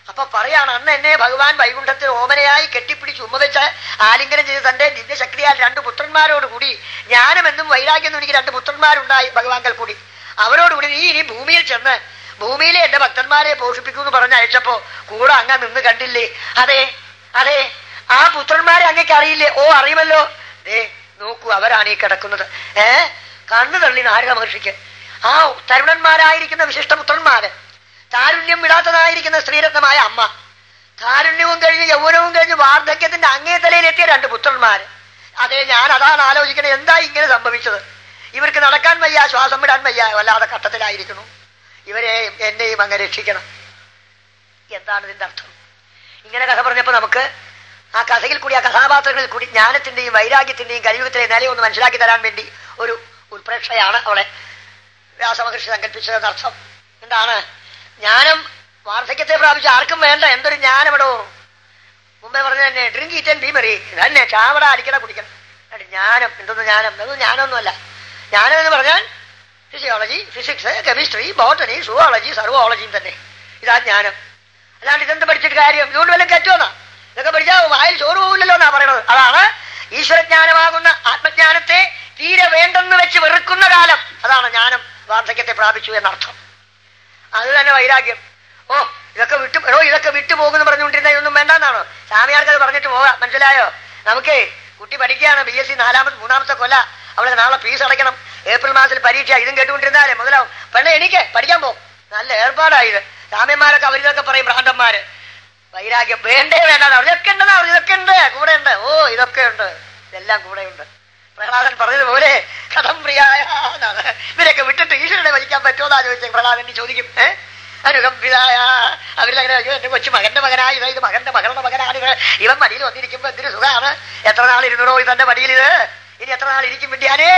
അപ്പൊ പറയാണ്, അന്ന് എന്നെ ഭഗവാൻ വൈകുണ്ഠത്തിൽ ഓമനയായി കെട്ടിപ്പിടിച്ച് ഉമ്മ വെച്ച് ആലിംഗനം ചെയ്ത് തന്റെ ദിവ്യശക്തിയാൽ രണ്ട് പുത്രന്മാരോടുകൂടി, ജ്ഞാനമെന്നും വൈരാഗ്യമെന്നും എനിക്ക് രണ്ട് പുത്രന്മാരുണ്ടായി ഭഗവാങ്കൽ കൂടി. അവരോടുകൂടി നീ ഇനി ഭൂമിയിൽ ചെന്ന് ഭൂമിയിലെ എന്റെ ഭക്തന്മാരെ പോഷിപ്പിക്കുമെന്ന് പറഞ്ഞ് അയച്ചപ്പോ കൂടെ അങ്ങ് നിന്ന് കണ്ടില്ലേ? അതെ അതെ, ആ പുത്രന്മാരെ അങ്ങേക്ക് അറിയില്ലേ? ഓ, അറിയുമല്ലോ. നോക്കൂ, അവരാണ് ഈ കിടക്കുന്നത്. കണ്ണു തള്ളി നാരദ മഹർഷിക്ക്. ആ തരുണന്മാരായിരിക്കുന്ന വിശിഷ്ട പുത്രന്മാര്, താരുണ്യം വിടാത്തതായിരിക്കുന്ന സ്ത്രീരത്നമായ അമ്മ, താരുണ്യവും കഴിഞ്ഞ് യൗവനവും കഴിഞ്ഞ് വാർദ്ധക്യത്തിന്റെ അങ്ങേ തലയിലെത്തിയ രണ്ട് പുത്രന്മാര്. അതെ, ഞാൻ അതാണ് ആലോചിക്കണേ, എന്താ ഇങ്ങനെ സംഭവിച്ചത്? ഇവർക്ക് നടക്കാൻ വയ്യ, ശ്വാസം വിടാൻ വയ്യ, വല്ലാതെ കട്ടത്തിലായിരിക്കുന്നു. ഇവരെ എന്നെയും അങ്ങ് രക്ഷിക്കണം. എന്താണ് ഇതിന്റെ അർത്ഥം? ഇങ്ങനെ കഥ പറഞ്ഞപ്പോ നമുക്ക് ആ കഥയിൽ കൂടി, ആ കഥാപാത്രങ്ങളിൽ കൂടി ജ്ഞാനത്തിന്റെയും വൈരാഗ്യത്തിന്റെയും കലിയുഗത്തിലെ നിലയൊന്ന് മനസ്സിലാക്കി തരാൻ വേണ്ടി ഒരു ഉൾപ്രേക്ഷയാണ് അവിടെ വ്യാസമഹർഷി സങ്കല്പിച്ചതെന്നർത്ഥം. എന്താണ് ജ്ഞാനം? വാർദ്ധക്യത്തെ പ്രാപിച്ച ആർക്കും വേണ്ട എന്തൊരു ജ്ഞാനമിടോ. മുമ്പേ പറഞ്ഞ തന്നെ drink eat and be Maria, തന്നെ ചാവട അടിക്കണം കുടിക്കണം. ജ്ഞാനം എന്തൊന്നും ജ്ഞാനം? അതൊന്നും ജ്ഞാനമൊന്നുമല്ല. ജ്ഞാനം എന്ന് പറഞ്ഞാൽ physiology, physics, chemistry, botany, zoology, സർവോളജിയും തന്നെ. ഇതാ ജ്ഞാനം. അല്ലാണ്ട് ഇതെന്ത് പഠിച്ചിട്ട് കാര്യം? ഇതുകൊണ്ട് വല്ലതും കെറ്റുമെന്നാ? ഇതൊക്കെ പഠിച്ചാൽ വായിൽ ചോറ് പോകില്ലല്ലോ എന്നാ പറയണത്. അതാണ് ഈശ്വരജ്ഞാനമാകുന്ന ആത്മജ്ഞാനത്തെ തീരെ വേണ്ടെന്ന് വെച്ച് വെറുക്കുന്ന കാലം. അതാണ് ജ്ഞാനം വാർദ്ധക്യത്തെ പ്രാപിച്ചു എന്നർത്ഥം. അത് തന്നെ വൈരാഗ്യം. ഓ, ഇതൊക്കെ വിട്ടു പോകുമെന്ന് പറഞ്ഞുകൊണ്ടിരുന്ന ഇതൊന്നും വേണ്ടെന്നാണോ? സ്വാമിയാർക്ക് അത് പറഞ്ഞിട്ട് പോകാം. മനസ്സിലായോ? നമുക്ക് കുട്ടി പഠിക്കുകയാണ്, BSc മൂന്നാമത്തെ കൊല്ല. അവളെ നാളെ ഫീസ് അടയ്ക്കണം, ഏപ്രിൽ മാസത്തിൽ പരീക്ഷ. ഇതും കേട്ടുകൊണ്ടിരുന്നാലേ മുതലാവും. പെണ്ണെ എനിക്ക് പഠിക്കാൻ പോകും. നല്ല ഏർപ്പാടായത്. രാമന്മാരൊക്കെ അവരിതൊക്കെ പറയും ഭ്രാന്തന്മാര്. വൈരാഗ്യം വേണ്ടേ വേണ്ട, ഇതൊക്കെ ഉണ്ടെന്നാ പറഞ്ഞു. ഇതൊക്കെ ഉണ്ട്, കൂടെ ഉണ്ട്. ഓ ഇതൊക്കെ ഉണ്ട്, ഇതെല്ലാം കൂടെ ഉണ്ട്. പ്രഹ്ലാദൻ പറഞ്ഞതുപോലെ കഥം പ്രിയായ എന്നാണ്. ഇവരൊക്കെ വിട്ടിട്ട് ഈശ്വരനെ വഹിക്കാൻ പറ്റുമോന്നാ ചോദിച്ചത്. പ്രഹ്ലാദൻ ചോദിക്കും, അനുഗംഭിതായ അവരിലങ്ങനെ എന്റെ കൊച്ചു മകന്റെ മകനായി, ഇത് മകന്റെ മകളുടെ മകനാണിത്, ഇവൻ മടിയിൽ വന്നിരിക്കുമ്പോ എന്തൊരു സുഖമാണ്. എത്ര നാൾ ഇരുന്നോ തന്റെ മടിയിൽ ഇത്, ഇനി എത്ര നാൾ ഇരിക്കും വിദ്യാനേ.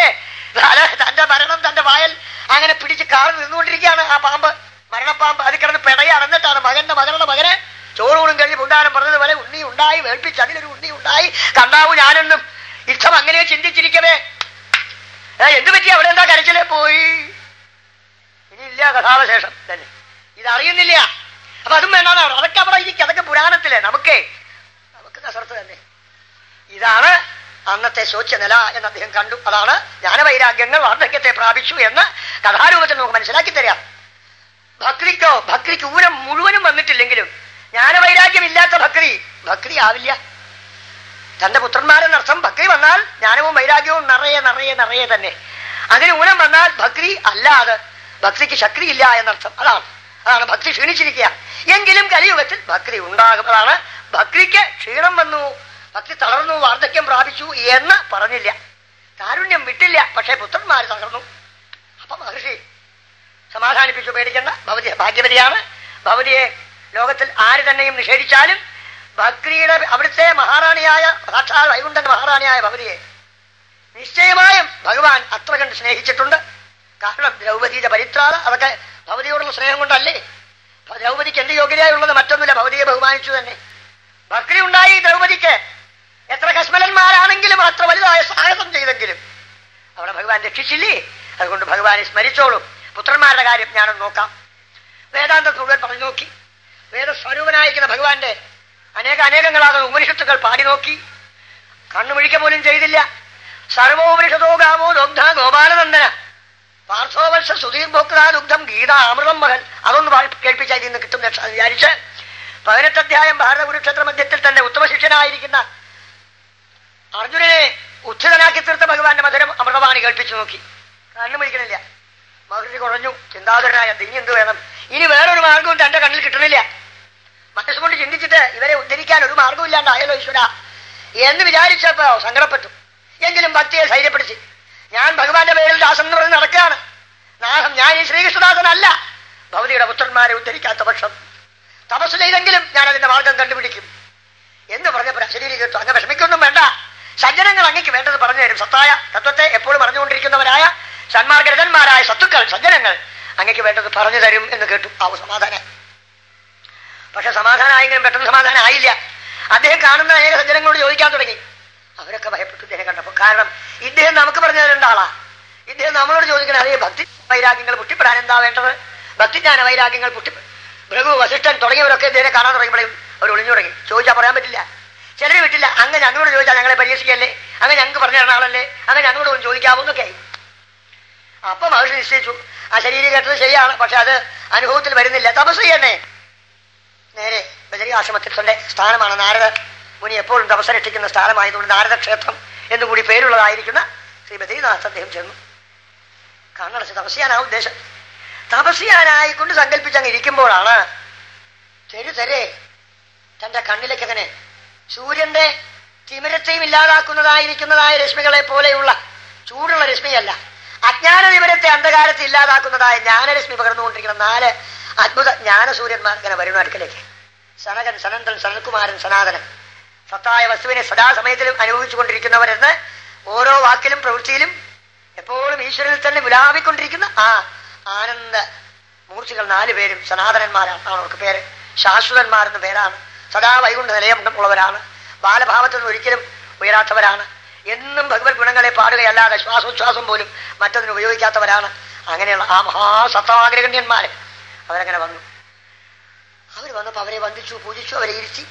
തന്റെ മരണം തന്റെ വായൽ അങ്ങനെ പിടിച്ച് കാറിൽ നിന്നുകൊണ്ടിരിക്കുകയാണ് ആ പാമ്പ്, മരണപ്പാമ്പ്. അത് കിടന്ന് പിടയാണ്. എന്നിട്ടാണ് മകന്റെ മകളുടെ മകനെ ചോറൂണും കഴിഞ്ഞ് പുണ്ടാനം പറഞ്ഞതുപോലെ ഉണ്ണി ഉണ്ടായി വേൾപ്പിച്ച് അതിലൊരു ഉണ്ണി ഉണ്ടായി കണ്ടാവൂ ഞാനെന്നും ഇഷ്ടം അങ്ങനെ ചിന്തിച്ചിരിക്കവേ എന്ത് പറ്റി, അവിടെ എന്താ കരച്ചിലേ പോയി, ഇനിയില്ല കഥാവശേഷം തന്നെ, ഇതറിയുന്നില്ല. അപ്പൊ അതും വേണ്ടാണ്. അതൊക്കെ അവിടെ ഇരിക്കും, അതൊക്കെ പുരാണത്തിലെ നമുക്ക് കസർത്ത് തന്നെ. ഇതാണ് അന്നത്തെ ശോച്യനില എന്ന് അദ്ദേഹം കണ്ടു. അതാണ് ജ്ഞാനവൈരാഗ്യങ്ങൾ വാർദ്ധക്യത്തെ പ്രാപിച്ചു എന്ന് കഥാരൂപത്തിൽ നമുക്ക് മനസ്സിലാക്കി തരാം. ഭക്തിക്ക് ഊരം മുഴുവനും വന്നിട്ടില്ലെങ്കിലും ജ്ഞാനവൈരാഗ്യം ഇല്ലാത്ത ഭക്തി ആവില്ല. തന്റെ പുത്രന്മാരെന്നർത്ഥം. ഭക്തി വന്നാൽ ജ്ഞാനവും വൈരാഗ്യവും നിറയെ നിറയെ നിറയെ തന്നെ. അതിന് ഊനം വന്നാൽ ഭക്തി അല്ലാതെ ഭക്തിക്ക് ശക്തിയില്ല എന്നർത്ഥം. അതാണ് ഭക്തി ക്ഷീണിച്ചിരിക്കുക. എങ്കിലും കലിയുഗത്തിൽ ഭക്തി ഉണ്ടാകും. അതാണ് ഭക്തിക്ക് ക്ഷീണം വന്നു, ഭക്തി തളർന്നു, വാർദ്ധക്യം പ്രാപിച്ചു എന്ന് പറഞ്ഞില്ല. കാരുണ്യം വിട്ടില്ല, പക്ഷേ പുത്രന്മാർ തകർന്നു. അപ്പൊ മഹർഷി സമാധാനിപ്പിച്ചു, പേടിക്കേണ്ട, ഭവതി ഭാഗ്യവതിയാണ്. ഭവതിയെ ലോകത്തിൽ ആര് തന്നെയും നിഷേധിച്ചാലും ഭക്തിയുടെ അവിടുത്തെ മഹാറാണിയായ സാക്ഷാൽ വൈകുണ്ഠന്റെ മഹാറാണിയായ ഭവതിയെ നിശ്ചയമായും ഭഗവാൻ അത്ര കണ്ട് സ്നേഹിച്ചിട്ടുണ്ട്. കാരണം ദ്രൗപതിയുടെ പരിത്രാത അതൊക്കെ ഭവതിയോടുള്ള സ്നേഹം കൊണ്ടല്ലേ. ദ്രൗപതിക്ക് എന്ത് യോഗ്യതയുള്ളത് മറ്റൊന്നുമില്ല, ഭവതിയെ ബഹുമാനിച്ചു തന്നെ. ഭക്തി ഉണ്ടായി ദ്രൗപതിക്ക്. എത്ര കശ്മലന്മാരാണെങ്കിലും അത്ര വലുതായ സാഹസം ചെയ്തെങ്കിലും അവിടെ ഭഗവാൻ രക്ഷിച്ചില്ലേ. അതുകൊണ്ട് ഭഗവാനെ സ്മരിച്ചോളൂ. പുത്രന്മാരുടെ കാര്യം ഞാനൊന്ന് നോക്കാം. വേദാന്തം മുഴുവൻ പറഞ്ഞു നോക്കി. വേദസ്വരൂപനായിരിക്കുന്ന ഭഗവാന്റെ അനേകങ്ങളാകുന്ന ഉപനിഷത്തുക്കൾ പാടി നോക്കി. കണ്ണുമിഴിക്ക പോലും ചെയ്തില്ല. സർവോപനിഷത്തോ ഗാമോ ദുഗ്ധ ഗോപാലനന്ദന പാർത്ഥോവത്സ സുധീർഭോക്താ ദുഗ്ധം ഗീതാ അമൃതം മഹൽ. അതൊന്ന് കേൾപ്പിച്ചാൽ ഇതിൽ നിന്ന് കിട്ടും വിചാരിച്ച് 18 അധ്യായം ഭാരത കുരുക്ഷേത്ര മധ്യത്തിൽ തന്നെ ഉത്തമശിഷ്യനായിരിക്കുന്ന അർജുനനെ ഉത്ഥിതനാക്കി തീർത്ത ഭഗവാന്റെ മധുരം അമൃതവാണി കേൾപ്പിച്ചു നോക്കി. കണ്ണുമിഴിക്കണില്ല. മഹർഷി കുറഞ്ഞു, ചിന്താതുരനായ ഇനി എന്ത് വേണം, ഇനി വേറൊരു മാർഗവും തന്റെ കണ്ണിൽ കിട്ടണില്ല. മനസ്സുകൊണ്ട് ചിന്തിച്ചിട്ട് ഇവരെ ഉദ്ധരിക്കാൻ ഒരു മാർഗവും ഇല്ലാണ്ടായല്ലോ ഈശ്വര എന്ന് വിചാരിച്ചപ്പോ സങ്കടപ്പെട്ടു. എങ്കിലും ഭക്തിയെ ധൈര്യപ്പെടുത്തി. ഞാൻ ഭഗവാന്റെ പേരിൽ ദാസൻ എന്ന് പറഞ്ഞ് നടക്കുകയാണ്. നാഹം ഞാൻ ഈ ശ്രീകൃഷ്ണദാസനല്ല. ഭവതിയുടെ പുത്രന്മാരെ ഉദ്ധരിക്കാത്ത പക്ഷം തപസ് ചെയ്തെങ്കിലും ഞാൻ അതിന്റെ മാർഗം കണ്ടുപിടിക്കും എന്ന് പറഞ്ഞപ്പോൾ ശരീരം കേട്ടു. അങ്ങ് വിഷമിക്കൊന്നും വേണ്ട, സജ്ജനങ്ങൾ അങ്ങക്ക് വേണ്ടത് പറഞ്ഞു തരും. സത്തായ തത്വത്തെ എപ്പോഴും പറഞ്ഞുകൊണ്ടിരിക്കുന്നവരായ സന്മാർഗരഥന്മാരായ സത്തുക്കൾ സജ്ജനങ്ങൾ അങ്ങക്ക് വേണ്ടത് പറഞ്ഞു തരും എന്ന് കേട്ടു. സമാധാനം. പക്ഷെ സമാധാനമായെങ്കിലും പെട്ടെന്ന് സമാധാനം ആയില്ല. അദ്ദേഹം കാണുന്ന അനേക സജ്ജനങ്ങളോട് ചോദിക്കാൻ തുടങ്ങി. അവരൊക്കെ ഭയപ്പെട്ടു ഇദ്ദേഹം കണ്ടപ്പോൾ. കാരണം ഇദ്ദേഹം നമുക്ക് പറഞ്ഞു തരേണ്ട ആളാ. ഇദ്ദേഹം നമ്മളോട് ചോദിക്കണം, അതേ ഭക്തി വൈരാഗ്യങ്ങൾ പുഷ്ടിപ്പെടാൻ എന്താ വേണ്ടത്, ഭക്തിജ്ഞാന വൈരാഗ്യങ്ങൾ ഭൃഗു വസിഷ്ഠൻ തുടങ്ങിയവരൊക്കെ ഇദ്ദേഹം കാണാൻ തുടങ്ങിയപ്പോഴും അവർ ഒളിഞ്ഞു തുടങ്ങി. ചോദിച്ചാൽ പറയാൻ പറ്റില്ല, ചിലർ വിട്ടില്ല. അങ്ങ് ഞങ്ങളോട് ചോദിച്ചാൽ ഞങ്ങളെ പരീക്ഷിക്കല്ലേ, അങ്ങ് ഞങ്ങൾക്ക് പറഞ്ഞു തരുന്ന ആളല്ലേ, അങ്ങ് ഞങ്ങളോട് ഒന്ന് ചോദിക്കാവുന്നൊക്കെ ആയി. അപ്പൊ മഹർഷി നിശ്ചയിച്ചു, ആ ശരീരം കേട്ടത് ശരിയാണ്, പക്ഷെ അത് അനുഭവത്തിൽ വരുന്നില്ല, തപസ് ചെയ്യണേ. നേരെ ബദരീകാശ്രമത്തിൽ തന്റെ സ്ഥാനമാണ്. നാരദ മുനി എപ്പോഴും തപസ്സനുഷ്ഠിക്കുന്ന സ്ഥാനമായതുകൊണ്ട് നാരദക്ഷേത്രം എന്നുകൂടി പേരുള്ളതായിരിക്കുന്ന ശ്രീ ബദരീനാഥ് അദ്ദേഹം ചെന്നു. കണ്ണടച്ച് തപസ് ചെയ്യാനാ ഉദ്ദേശം. തപസ് ചെയ്യാനായിക്കൊണ്ട് സങ്കല്പിച്ചങ്ങ് ഇരിക്കുമ്പോഴാണ് തെരെ തന്റെ കണ്ണിലേക്ക് അങ്ങനെ സൂര്യന്റെ തിമിരത്തെയും ഇല്ലാതാക്കുന്നതായിരിക്കുന്നതായ രശ്മികളെ പോലെയുള്ള ചൂടുള്ള രശ്മിയല്ല, അജ്ഞാന വിവരത്തെ അന്ധകാരത്തെ ഇല്ലാതാക്കുന്നതായ ജ്ഞാനരശ്മി പകർന്നുകൊണ്ടിരിക്കുന്ന 4 അദ്ഭുത ജ്ഞാനസൂര്യന്മാർ ഇങ്ങനെ വരുന്ന അടുക്കലേക്ക്. സനകൻ, സനന്ദൻ, സനൽകുമാരൻ, സനാതനൻ. സത്തായ വസ്തുവിനെ സദാസമയത്തിലും അനുഭവിച്ചു കൊണ്ടിരിക്കുന്നവരെന്ന് ഓരോ വാക്കിലും പ്രവൃത്തിയിലും എപ്പോഴും ഈശ്വരനിൽ തന്നെ വിലാപിക്കൊണ്ടിരിക്കുന്ന ആ ആനന്ദ മൂർത്തികൾ 4 പേരും സനാതനന്മാരാണ്. അവർക്ക് പേര് ശാശ്വതന്മാരെന്ന് പേരാണ്. സദാ വൈകുണ്ഠ നിലയമുള്ളവരാണ്. ബാലഭാവത്തിൽ നിന്ന് ഒരിക്കലും ഉയരാത്തവരാണ്. എന്നും ഭഗവത് ഗുണങ്ങളെ പാടുകയല്ലാതെ ശ്വാസോച്ഛ്വാസം പോലും മറ്റൊന്നിന് ഉപയോഗിക്കാത്തവരാണ്. അങ്ങനെയുള്ള ആ മഹാസത്താഗ്രഗണ്യന്മാര് അവരങ്ങനെ വന്നു. അവർ വന്നപ്പോൾ അവരെ വന്ദിച്ചു, പൂജിച്ചു, അവരെ ഇരുത്തി.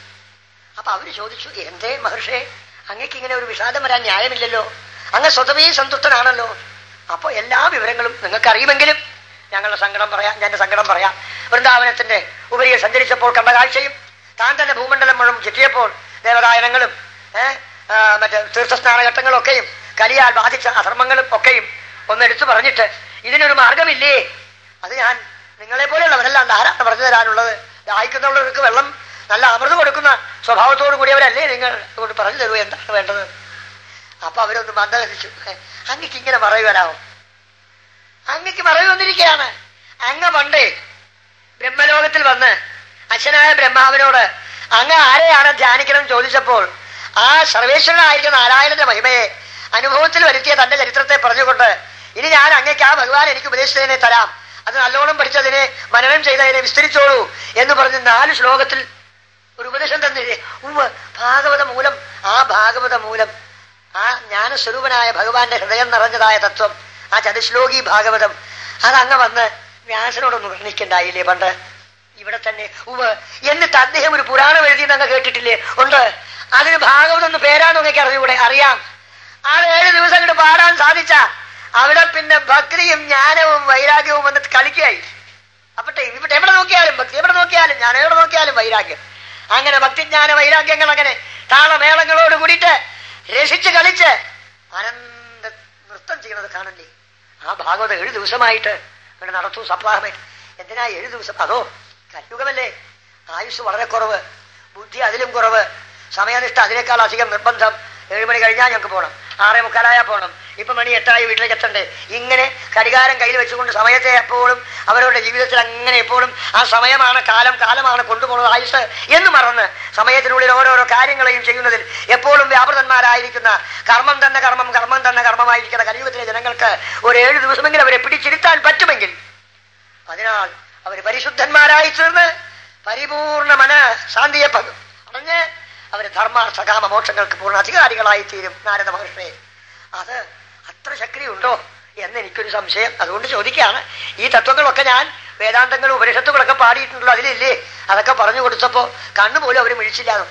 അപ്പൊ അവര് ചോദിച്ചു, എന്തേ മഹർഷേ, അങ്ങക്ക് ഇങ്ങനെ ഒരു വിഷാദം വരാൻ ന്യായമില്ലല്ലോ, അങ്ങ് സ്വതവേ സന്തുഷ്ടനാണല്ലോ. അപ്പൊ എല്ലാ വിവരങ്ങളും നിങ്ങൾക്ക് അറിയുമെങ്കിലും ഞങ്ങളുടെ സങ്കടം പറയാം, ഞാൻ സങ്കടം പറയാം. വൃന്ദാവനത്തിന്റെ ഉപരിയിൽ സഞ്ചരിച്ചപ്പോൾ കണ്ട കാഴ്ചയും താൻ തന്നെ ഭൂമണ്ഡലം മുഴുവൻ ചുറ്റിയപ്പോൾ ദേവതായനങ്ങളും മറ്റേ തീർത്ഥസ്നാനഘട്ടങ്ങളൊക്കെയും കലിയാൽ ബാധിച്ച അധർമ്മങ്ങളും ഒക്കെയും ഒന്നെടുത്തു പറഞ്ഞിട്ട് ഇതിനൊരു മാർഗമില്ലേ, അത് ഞാൻ നിങ്ങളെ പോലെയുള്ളവരെല്ലാം ധാരാളം പറഞ്ഞു തരാനുള്ളത്. ദാഹിക്കുന്നവർക്ക് വെള്ളം നല്ല അമൃത് കൊടുക്കുന്ന സ്വഭാവത്തോടു കൂടിയവരല്ലേ നിങ്ങൾ? അതുകൊണ്ട് പറഞ്ഞു തരൂ എന്താണ് വേണ്ടത്. അപ്പൊ അവരൊന്ന് മന്ദഹസിച്ചു. അങ്ങക്ക് ഇങ്ങനെ മറവി വരാമോ? അങ്ങക്ക് മറവി വന്നിരിക്കുകയാണ്. അങ്ങ് പണ്ടേ ബ്രഹ്മലോകത്തിൽ വന്ന് അച്ഛനായ ബ്രഹ്മാവിനോട് അങ്ങ് ആരെയാണ് ധ്യാനിക്കണം ചോദിച്ചപ്പോൾ ആ സർവേശ്വരനായിരിക്കുന്ന നാരായണന്റെ മഹിമയെ അനുഭവത്തിൽ വരുത്തിയ തന്റെ ചരിത്രത്തെ പറഞ്ഞുകൊണ്ട് ഇനി ഞാൻ അങ്ങക്ക് ആ ഭഗവാൻ എനിക്ക് ഉപദേശിച്ചതിനെ തരാം, അത് നല്ലോണം പഠിച്ചതിനെ മനനം ചെയ്തതിനെ വിസ്തരിച്ചോളൂ എന്ന് പറഞ്ഞ് 4 ശ്ലോകത്തിൽ ഒരു ഉപദേശം തന്നില്ലേ. ഭാഗവത മൂലം, ആ ഭാഗവത മൂലം, ആ ജ്ഞാനസ്വരൂപനായ ഭഗവാന്റെ ഹൃദയം നിറഞ്ഞതായ തത്വം, ആ ചതുശ്ലോകി ഭാഗവതം, അതങ്ങ് വന്ന് വ്യാസനോടൊന്ന് വർണ്ണിക്കണ്ടായില്ലേ പണ്ട് ഇവിടെ തന്നെ? എന്നിട്ട് അദ്ദേഹം ഒരു പുരാണം എഴുതിയെന്ന് അങ്ങ് കേട്ടിട്ടില്ലേ? ഉണ്ട്. അതിന് ഭാഗവതം ഒന്ന് പേരാണെന്ന് അങ്ങക്ക് അറിഞ്ഞൂടെ? അറിയാം. അത് 7 ദിവസം അങ്ങോട്ട് പാടാൻ സാധിച്ച അവിടെ പിന്നെ ഭക്തിയും ജ്ഞാനവും വൈരാഗ്യവും വന്നിട്ട് കളിക്കായി. അപ്പട്ടെ ഇവിടെ എവിടെ നോക്കിയാലും ഭക്തി, എവിടെ നോക്കിയാലും ഞാൻ, എവിടെ നോക്കിയാലും വൈരാഗ്യം. അങ്ങനെ ഭക്തിജ്ഞാന വൈരാഗ്യങ്ങൾ അങ്ങനെ താളമേളങ്ങളോട് കൂടിയിട്ട് രസിച്ച് കളിച്ച് ആനന്ദ നൃത്തം ചെയ്യുന്നത് കാണണ്ടേ? ആ ഭാഗവതം 7 ദിവസമായിട്ട് ഇവിടെ നടത്തൂ സപ്താഹമായിട്ട്. എന്തിനാ 7 ദിവസം? അതോ കലിയുഗമല്ലേ, ആയുസ് വളരെ കുറവ്, ബുദ്ധി അതിലും കുറവ്, സമയനിഷ്ഠ അതിനേക്കാൾ അധികം നിർബന്ധം. 7 മണി കഴിഞ്ഞാൽ ഞങ്ങൾക്ക് പോകണം, 6:45 പോകണം, ഇപ്പൊ മണി 8 വീട്ടിലേക്ക് എത്തണ്ടേ. ഇങ്ങനെ ഘടികാരം കയ്യിൽ വെച്ചുകൊണ്ട് സമയത്തെ എപ്പോഴും അവരുടെ ജീവിതത്തിൽ അങ്ങനെ എപ്പോഴും ആ സമയമാണ്, കാലമാണ് കൊണ്ടുപോകുന്നത് ആയുസ് എന്ന് മറന്ന് സമയത്തിനുള്ളിൽ ഓരോരോ കാര്യങ്ങളെയും ചെയ്യുന്നതിൽ എപ്പോഴും വ്യാപൃതന്മാരായിരിക്കുന്ന കർമ്മം തന്നെ കർമ്മമായിരിക്കുന്ന കലിയുഗത്തിലെ ജനങ്ങൾക്ക് ഒരു 7 ദിവസമെങ്കിലും അവരെ പിടിച്ചിരുത്താൻ പറ്റുമെങ്കിൽ അതിനാൽ അവർ പരിശുദ്ധന്മാരായി തീർന്ന് പരിപൂർണ മന ശാന്തിയെ അടഞ്ഞ് അവർ ധർമാർത്ഥ കാമ മോക്ഷങ്ങൾക്ക് പൂർണ്ണ അധികാരികളായി തീരും. നാരദ മഹർഷി, അത് അത്ര ശക്തിയുണ്ടോ എന്ന് എനിക്കൊരു സംശയം. അതുകൊണ്ട് ചോദിക്കുകയാണ്. ഈ തത്വങ്ങളൊക്കെ ഞാൻ വേദാന്തങ്ങളും ഉപനിഷത്തുകളൊക്കെ പാടിയിട്ടുണ്ടല്ലോ, അതിലില്ലേ? അതൊക്കെ പറഞ്ഞു കൊടുത്തപ്പോ കണ്ണുപോലും അവർ മിഴിച്ചില്ലാന്നു.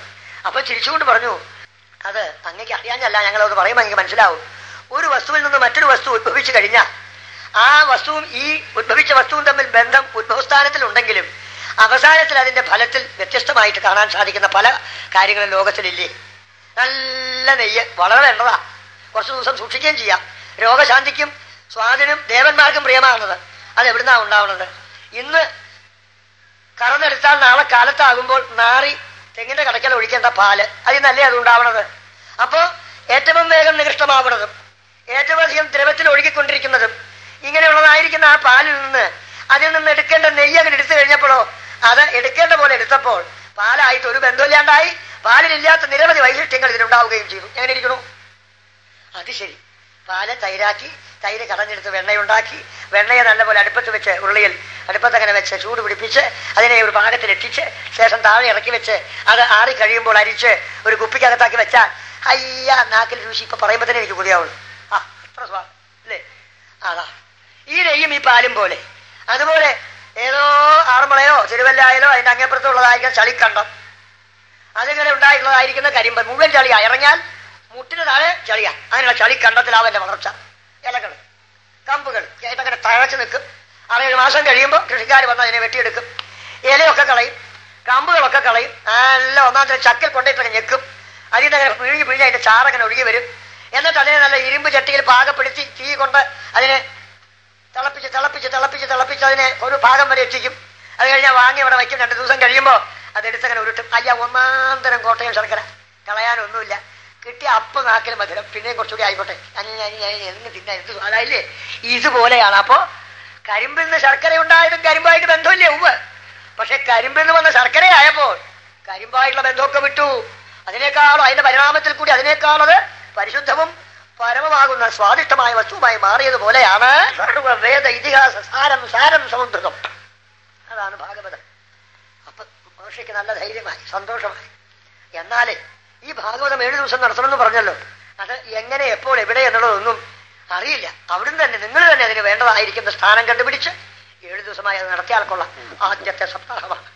അപ്പൊ ചിരിച്ചുകൊണ്ട് പറഞ്ഞു, അത് അങ്ങക്ക് അറിയാഞ്ഞല്ല, ഞങ്ങളത് പറയുമ്പോൾ എനിക്ക് മനസ്സിലാവും. ഒരു വസ്തുവിൽ നിന്ന് മറ്റൊരു വസ്തു ഉദ്ഭവിച്ചു കഴിഞ്ഞാൽ ആ വസ്തുവും ഈ ഉദ്ഭവിച്ച വസ്തുവും തമ്മിൽ ബന്ധം ഉദ്ഭവസ്ഥാനത്തിലുണ്ടെങ്കിലും അവസാനത്തിൽ അതിന്റെ ഫലത്തിൽ വ്യത്യസ്തമായിട്ട് കാണാൻ സാധിക്കുന്ന പല കാര്യങ്ങളും ലോകത്തിലില്ലേ? നല്ല നെയ്യ് വളരെ വേണ്ടതാ, കുറച്ചു ദിവസം സൂക്ഷിക്കുകയും ചെയ്യാം. രോഗശാന്തിക്കും സ്വാദിനും ദേവന്മാർക്കും പ്രിയമാണത്. അത് എവിടുന്നാ ഉണ്ടാവുന്നത്? ഇന്ന് കറന്നെടുത്താൽ നാളെ കാലത്താകുമ്പോൾ നാറി തെങ്ങിന്റെ കടക്കൽ ഒഴിക്കേണ്ട പാല് അതിനല്ലേ അത് ഉണ്ടാവണത്. അപ്പോ ഏറ്റവും വേഗം നികൃഷ്ടമാവുന്നതും ഏറ്റവും അധികം ദ്രവത്തിൽ ഒഴുകിക്കൊണ്ടിരിക്കുന്നതും ഇങ്ങനെയുള്ളതായിരിക്കുന്ന ആ പാലിൽ നിന്ന് അതിൽ നിന്ന് എടുക്കേണ്ട നെയ്യ് അങ്ങനെ എടുത്തു കഴിഞ്ഞപ്പോഴോ അത് എടുക്കേണ്ട പോലെ എടുത്തപ്പോൾ പാലായിട്ട് ഒരു ബന്ധമില്ലാണ്ടായി. പാലിലില്ലാത്ത നിരവധി വൈശിഷ്ട്യങ്ങൾ ഇതിനുണ്ടാവുകയും ചെയ്തു. എങ്ങനെ ഇരിക്കണു? അത് ശരി, പാല് തൈരാക്കി, തൈര് കടഞ്ഞെടുത്ത് വെണ്ണയുണ്ടാക്കി, വെണ്ണയെ നല്ലപോലെ അടുപ്പത്ത് വെച്ച് ഉരുളിയിൽ അടുപ്പത്ത് അങ്ങനെ വെച്ച് ചൂട് പിടിപ്പിച്ച് അതിനെ ഒരു പാകത്തിൽ എത്തിച്ച് ശേഷം താഴെ ഇറക്കി വെച്ച് അത് ആറി കഴിയുമ്പോൾ അരിച്ച് ഒരു കുപ്പിക്കകത്താക്കി വെച്ചാൽ അയ്യ നാക്കിൽ രുചി. ഇപ്പൊ പറയുമ്പോ തന്നെ എനിക്ക് പുതിയാവുള്ളൂ. അത്ര സ്വാദ് അല്ലേ? അതാ ഈ നെയ്യും ഈ പാലും പോലെ. അതുപോലെ ഏതോ ആറന്മുളയോ തിരുവല്ലായാലോ അതിന്റെ അങ്ങേപ്പുറത്തുള്ളതായിരിക്കുന്ന ചളിക്കണ്ടം, അതിങ്ങനെ ഉണ്ടായിട്ടുള്ളതായിരിക്കുന്ന കരിമ്പൻ മുഴുവൻ ചളിയാ. ഇറങ്ങിയാൽ മുട്ടിന് താഴെ ചളിയാ. അങ്ങനെയുള്ള ചളിക്കണ്ടത്തിലാവന്റെ വളർച്ച. ഇലകൾ കമ്പുകൾ ഇതങ്ങനെ തഴച്ചു നിൽക്കും. 6-7 മാസം കഴിയുമ്പോൾ കൃഷിക്കാർ വന്ന് അതിനെ വെട്ടിയെടുക്കും. ഇലയൊക്കെ കളയും, കമ്പുകളൊക്കെ കളയും. നല്ല ഒന്നാമത്തെ ചക്കിൽ കൊണ്ടിട്ടൊക്കെ ഞെക്കും. അതിൽ നിന്ന് അങ്ങനെ പിഴിഞ്ഞ് അതിന്റെ ചാറങ്ങനെ ഒഴുകി വരും. എന്നിട്ട് അതിനെ നല്ല ഇരുമ്പ് ചട്ടിയിൽ പാകപ്പെടുത്തി തീ കൊണ്ട് അതിനെ തിളപ്പിച്ച് അതിനെ ഒരു ഭാഗം വരെ എത്തിക്കും. അത് കഴിഞ്ഞാൽ വാങ്ങി അവിടെ വയ്ക്കും. 2 ദിവസം കഴിയുമ്പോൾ അതെടുത്തങ്ങനെ ഉരുട്ടും. ഒന്നാന്തരം കോട്ടയം ശർക്കര, കളയാനൊന്നുമില്ല. കിട്ടിയ അപ്പം നാക്കിൽ മധുരം, പിന്നെയും കുറച്ചുകൂടി ആയിക്കോട്ടെ, എന്ന് തിന്നാൻ എന്ത് അതായില്ലേ? ഇതുപോലെയാണ്. അപ്പോ കരിമ്പിൽ നിന്ന് ശർക്കര ഉണ്ടായതും കരിമ്പായിട്ട് ബന്ധമില്ലേ? പക്ഷെ കരിമ്പിൽ നിന്ന് വന്ന ശർക്കരയായപ്പോൾ കരിമ്പായിട്ടുള്ള ബന്ധമൊക്കെ വിട്ടു. അതിനേക്കാളും അതിന്റെ പരിണാമത്തിൽ കൂടി അതിനേക്കാളത് പരിശുദ്ധവും പരമമാകുന്ന സ്വാദിഷ്ടമായ വസ്തുവുമായി മാറിയതുപോലെയാണ് വേദ ഇതിഹാസ സാരം സമുദ്രം. അതാണ് ഭാഗവതം. അപ്പൊ മഹർഷിക്ക് നല്ല ധൈര്യമായി, സന്തോഷമായി. എന്നാലേ ഈ ഭാഗവതം 7 ദിവസം നടത്തണമെന്ന് പറഞ്ഞല്ലോ, അത് എങ്ങനെ എപ്പോൾ എവിടെ എന്നുള്ളതൊന്നും അറിയില്ല. അവിടുന്ന് തന്നെ നിങ്ങൾ തന്നെ അതിന് വേണ്ടതായിരിക്കുന്ന സ്ഥാനം കണ്ടുപിടിച്ച് 7 ദിവസമായി അത് നടത്തിയാൽ കൊള്ളാം. ആദ്യത്തെ സപ്താഹമാണ്.